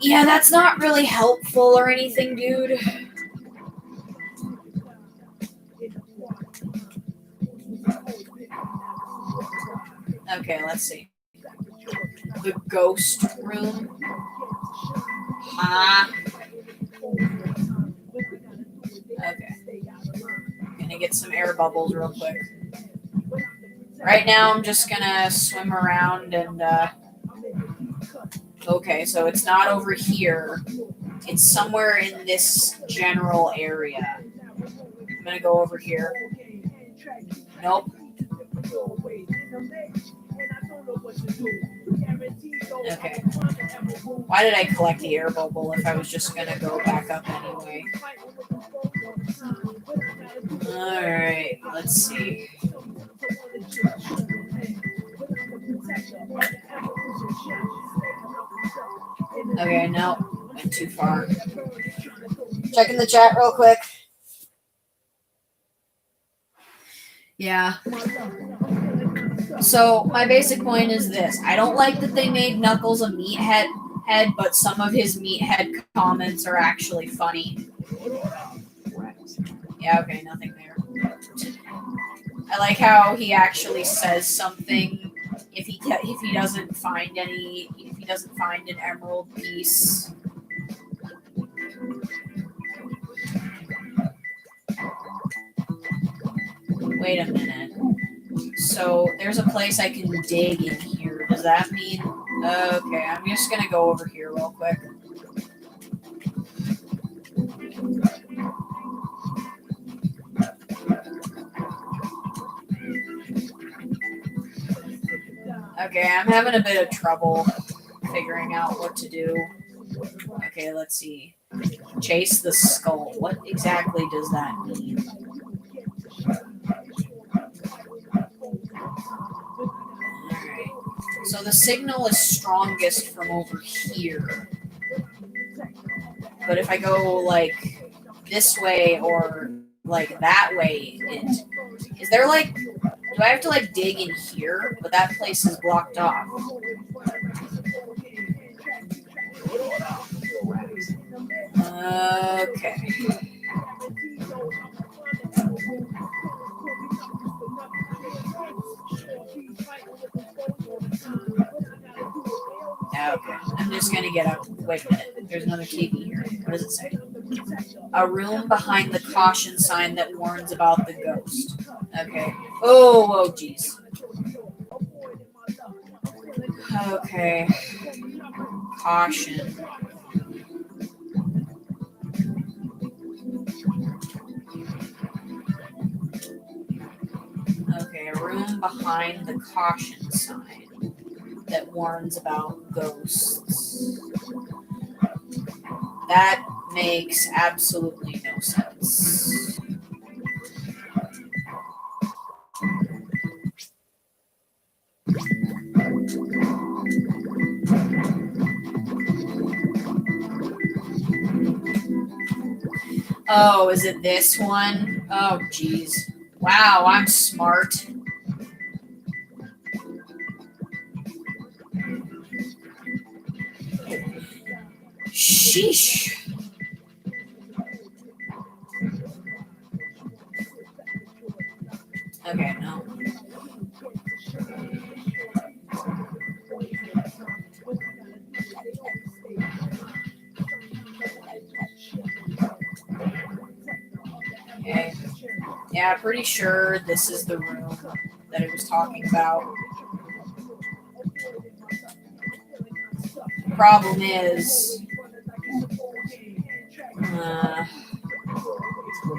Yeah, that's not really helpful or anything, dude. Okay, let's see. The ghost room. Okay. Gonna get some air bubbles real quick. Right now, I'm just gonna swim around and, okay, so it's not over here. It's somewhere in this general area. I'm gonna go over here. Nope. Okay. Why did I collect the air bubble if I was just gonna go back up anyway? Alright, let's see. Okay, no, went too far. Checking the chat real quick. Yeah. So my basic point is this: I don't like that they made Knuckles a meathead, but some of his meathead comments are actually funny. Yeah, okay, nothing there. I like how he actually says something if he doesn't find an emerald piece. Wait a minute. So there's a place I can dig in here. Does that mean? Okay, I'm just gonna go over here real quick. Okay, I'm having a bit of trouble figuring out what to do. Okay, let's see. Chase the skull. What exactly does that mean? Alright. So the signal is strongest from over here. But if I go, like, this way or, like, that way, is there, like... Do I have to, like, dig in here? But that place is blocked off. Okay. Okay. I'm just gonna get up. Wait a minute. There's another TV here. What does it say? A room behind the caution sign that warns about the ghost. Okay. Oh, jeez. Okay. Caution. Okay, a room behind the caution sign that warns about ghosts. That makes absolutely no sense. Oh, is it this one? Oh, jeez. Wow, I'm smart. Sheesh. Okay, no. Okay. Yeah, pretty sure this is the room that it was talking about. Problem is...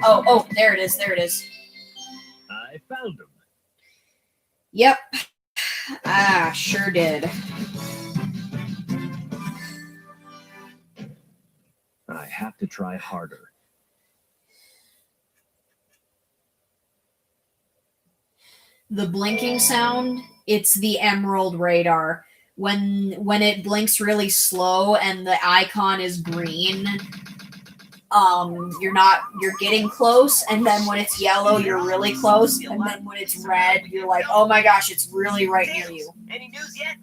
oh, there it is, there it is. I found him. Yep. Sure did. I have to try harder. The blinking sound, it's the emerald radar. When it blinks really slow and the icon is green, you're getting close, and then when it's yellow, you're really close, and then when it's red, you're like, oh my gosh, it's really right near you. Any news yet?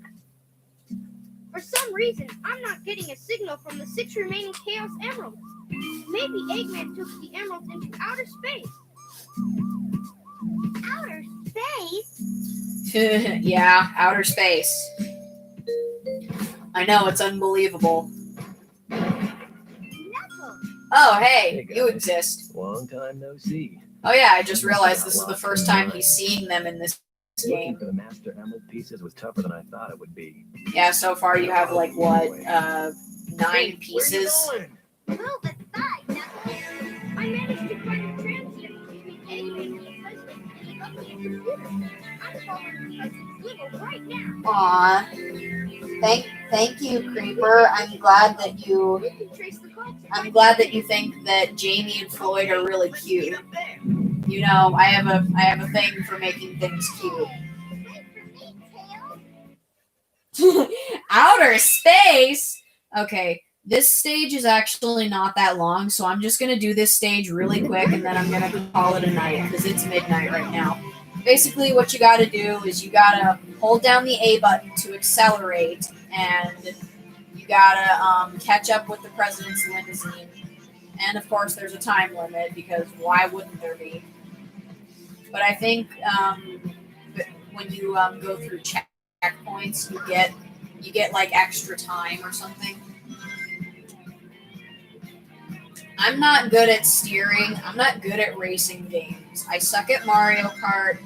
For some reason, I'm not getting a signal from the 6 remaining Chaos Emeralds. Maybe Eggman took the emeralds into outer space. Outer space? Yeah, outer space. I know, it's unbelievable. Knuckles. Oh, hey, Hey, you guys. exist. Long time no see. Oh yeah, I just realized this is the first time he's seeing them in this Looking game. for the Master Emerald pieces was tougher than I thought it would be. Yeah, so far you have like what, 9 pieces. Move aside, Knuckles. I managed to find a transcript between Eggman and the president and up on the computer. I'm following the president's level right now. Aw, thank you, Creeper. I'm glad that you You can trace the call. think that Jamie and Floyd are really cute. You know, I have a thing for making things cute. Wait for me, Tails. Outer space. Okay, this stage is actually not that long, so I'm just gonna do this stage really quick, and then I'm gonna call it a night because it's midnight right now. Basically, what you gotta do is you gotta hold down the A button to accelerate, and you gotta catch up with the president's limousine. And of course, there's a time limit because why wouldn't there be? But I think when you go through checkpoints, you get like extra time or something. I'm not good at steering. I'm not good at racing games. I suck at Mario Kart.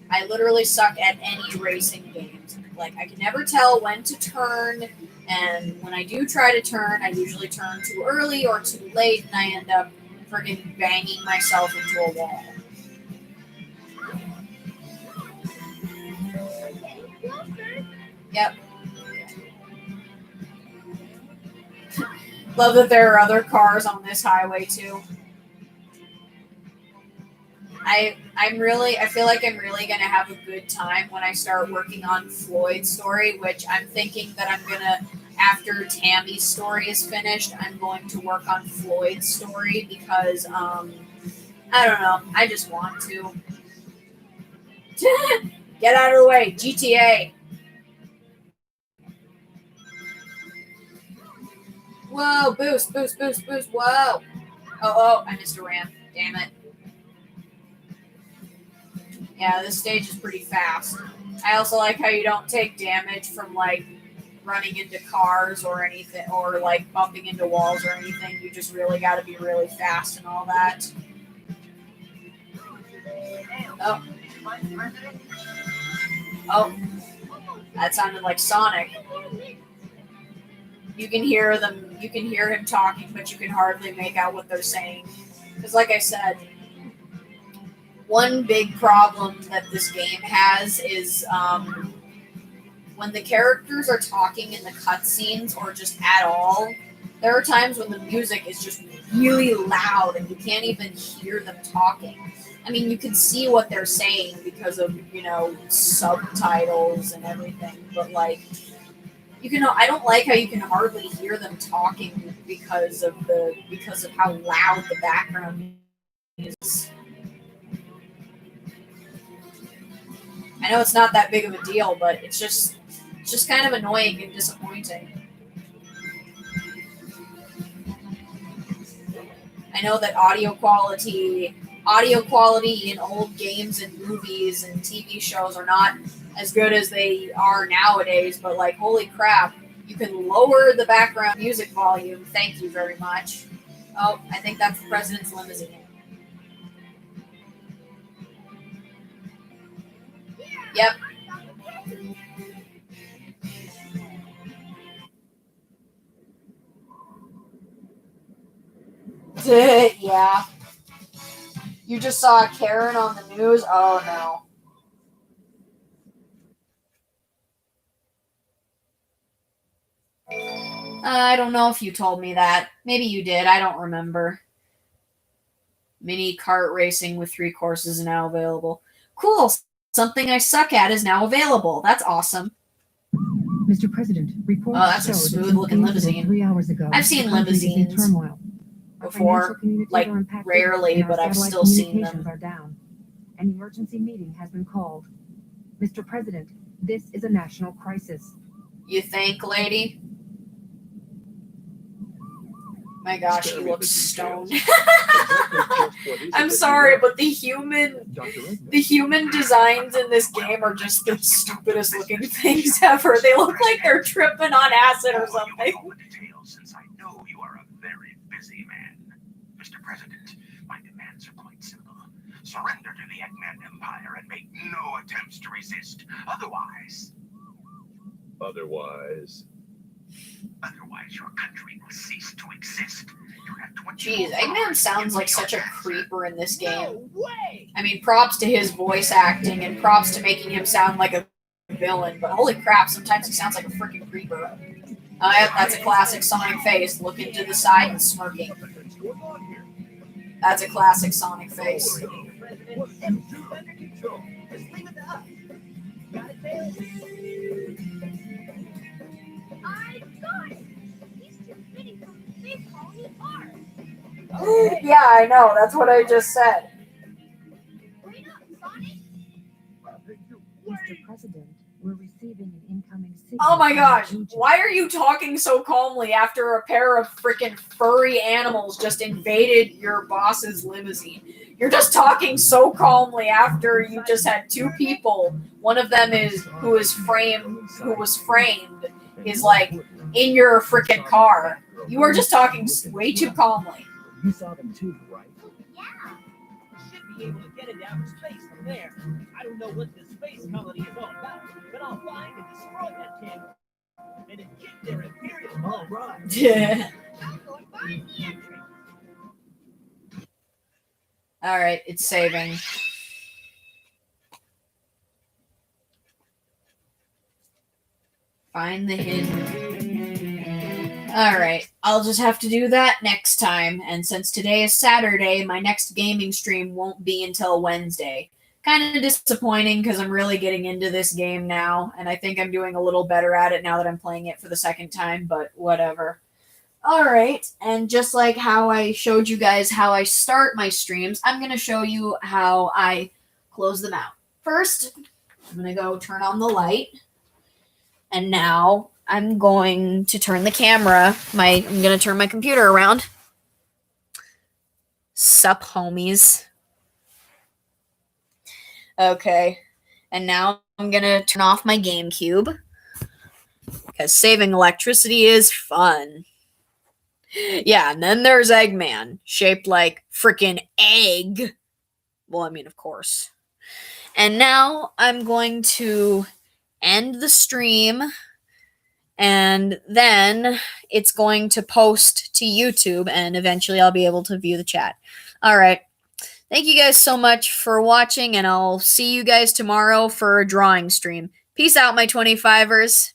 I literally suck at any racing games. Like, I can never tell when to turn, and when I do try to turn, I usually turn too early or too late, and I end up friggin' banging myself into a wall. Yep. Love that there are other cars on this highway too. I feel like I'm really gonna have a good time when I start working on Floyd's story, which I'm thinking that I'm gonna, after Tammy's story is finished, I'm going to work on Floyd's story because I don't know, I just want to. Get out of the way, GTA. Whoa, boost, boost, boost, boost, whoa. Oh, I missed a ramp. Damn it. Yeah, this stage is pretty fast. I also like how you don't take damage from, like, running into cars or anything, or, like, bumping into walls or anything. You just really gotta be really fast and all that. Oh. Oh. That sounded like Sonic. You can hear him talking, but you can hardly make out what they're saying. Because like I said, one big problem that this game has is when the characters are talking in the cutscenes or just at all, there are times when the music is just really loud and you can't even hear them talking. I mean, you can see what they're saying because of, subtitles and everything, but like, I don't like how you can hardly hear them talking because of how loud the background is. I know it's not that big of a deal, but it's just kind of annoying and disappointing. I know that audio quality in old games and movies and TV shows are not as good as they are nowadays, but like, holy crap, you can lower the background music volume. Thank you very much. Oh, I think that's the president's limousine. Yep. Yeah. You just saw Karen on the news? Oh, no. I don't know if you told me that. Maybe you did. I don't remember. Mini kart racing with 3 courses is now available. Cool. Something I suck at is now available. That's awesome. Mr. President, reports Oh, that's a show that smooth-looking since the incident limousine. 3 hours ago, I've seen the country is in limousines turmoil. Our before, financial communities like, are impacted, rarely, and our but I've satellite still seen communications them. are down. An emergency meeting has been called. Mr. President, this is a national crisis. You think, lady? My gosh, Spare he me looks the stoned. details. Exactly just what is it I'm that you sorry, want? but the human designs in this game are just the stupidest looking things ever. They look like they're tripping on acid or something. All the details, since I know you are a very busy man. Mr. President, my demands are quite simple. Surrender to the Eggman Empire and make no attempts to resist. Otherwise, your country will cease to exist. You have 24 Jeez, Eggman hours sounds to like give such me a your answer. creeper in this game. No way! I mean, props to his voice acting and props to making him sound like a villain, but holy crap, sometimes he sounds like a freaking creeper. That's a classic Sonic face, looking to the side and smirking. That's a classic Sonic face. Everything's under control. Just leave it to us. Got it, Tails? I got it! He's just spinning from the space colony apart. Yeah, I know, that's what I just said. Wait up, Sonic! Mr. President, we're receiving an incoming signal. Oh my from gosh, the agent. why are you talking so calmly after a pair of freaking furry animals just invaded your boss's limousine? You're just talking so calmly after you just had 2 people. One of them who was framed is like in your freaking car. You are just talking way too calmly. You saw them too, right? Yeah! Should be able to get into outer space from there. I don't know what this space colony is all about, but I'll find and destroy that camp and inject their imperial All blood. right. Yeah. I'm going behind the entrance. All right, it's saving. Find the hidden. All right, I'll just have to do that next time. And since today is Saturday, my next gaming stream won't be until Wednesday. Kind of disappointing because I'm really getting into this game now, and I think I'm doing a little better at it now that I'm playing it for the second time, but whatever. All right, and just like how I showed you guys how I start my streams, I'm going to show you how I close them out. First, I'm going to go turn on the light, and now I'm going to turn the camera. I'm going to turn my computer around. Sup, homies. Okay, and now I'm going to turn off my GameCube, because saving electricity is fun. Yeah, and then there's Eggman, shaped like freaking egg. Well, I mean, of course. And now I'm going to end the stream, and then it's going to post to YouTube, and eventually I'll be able to view the chat. All right. Thank you guys so much for watching, and I'll see you guys tomorrow for a drawing stream. Peace out, my 25ers.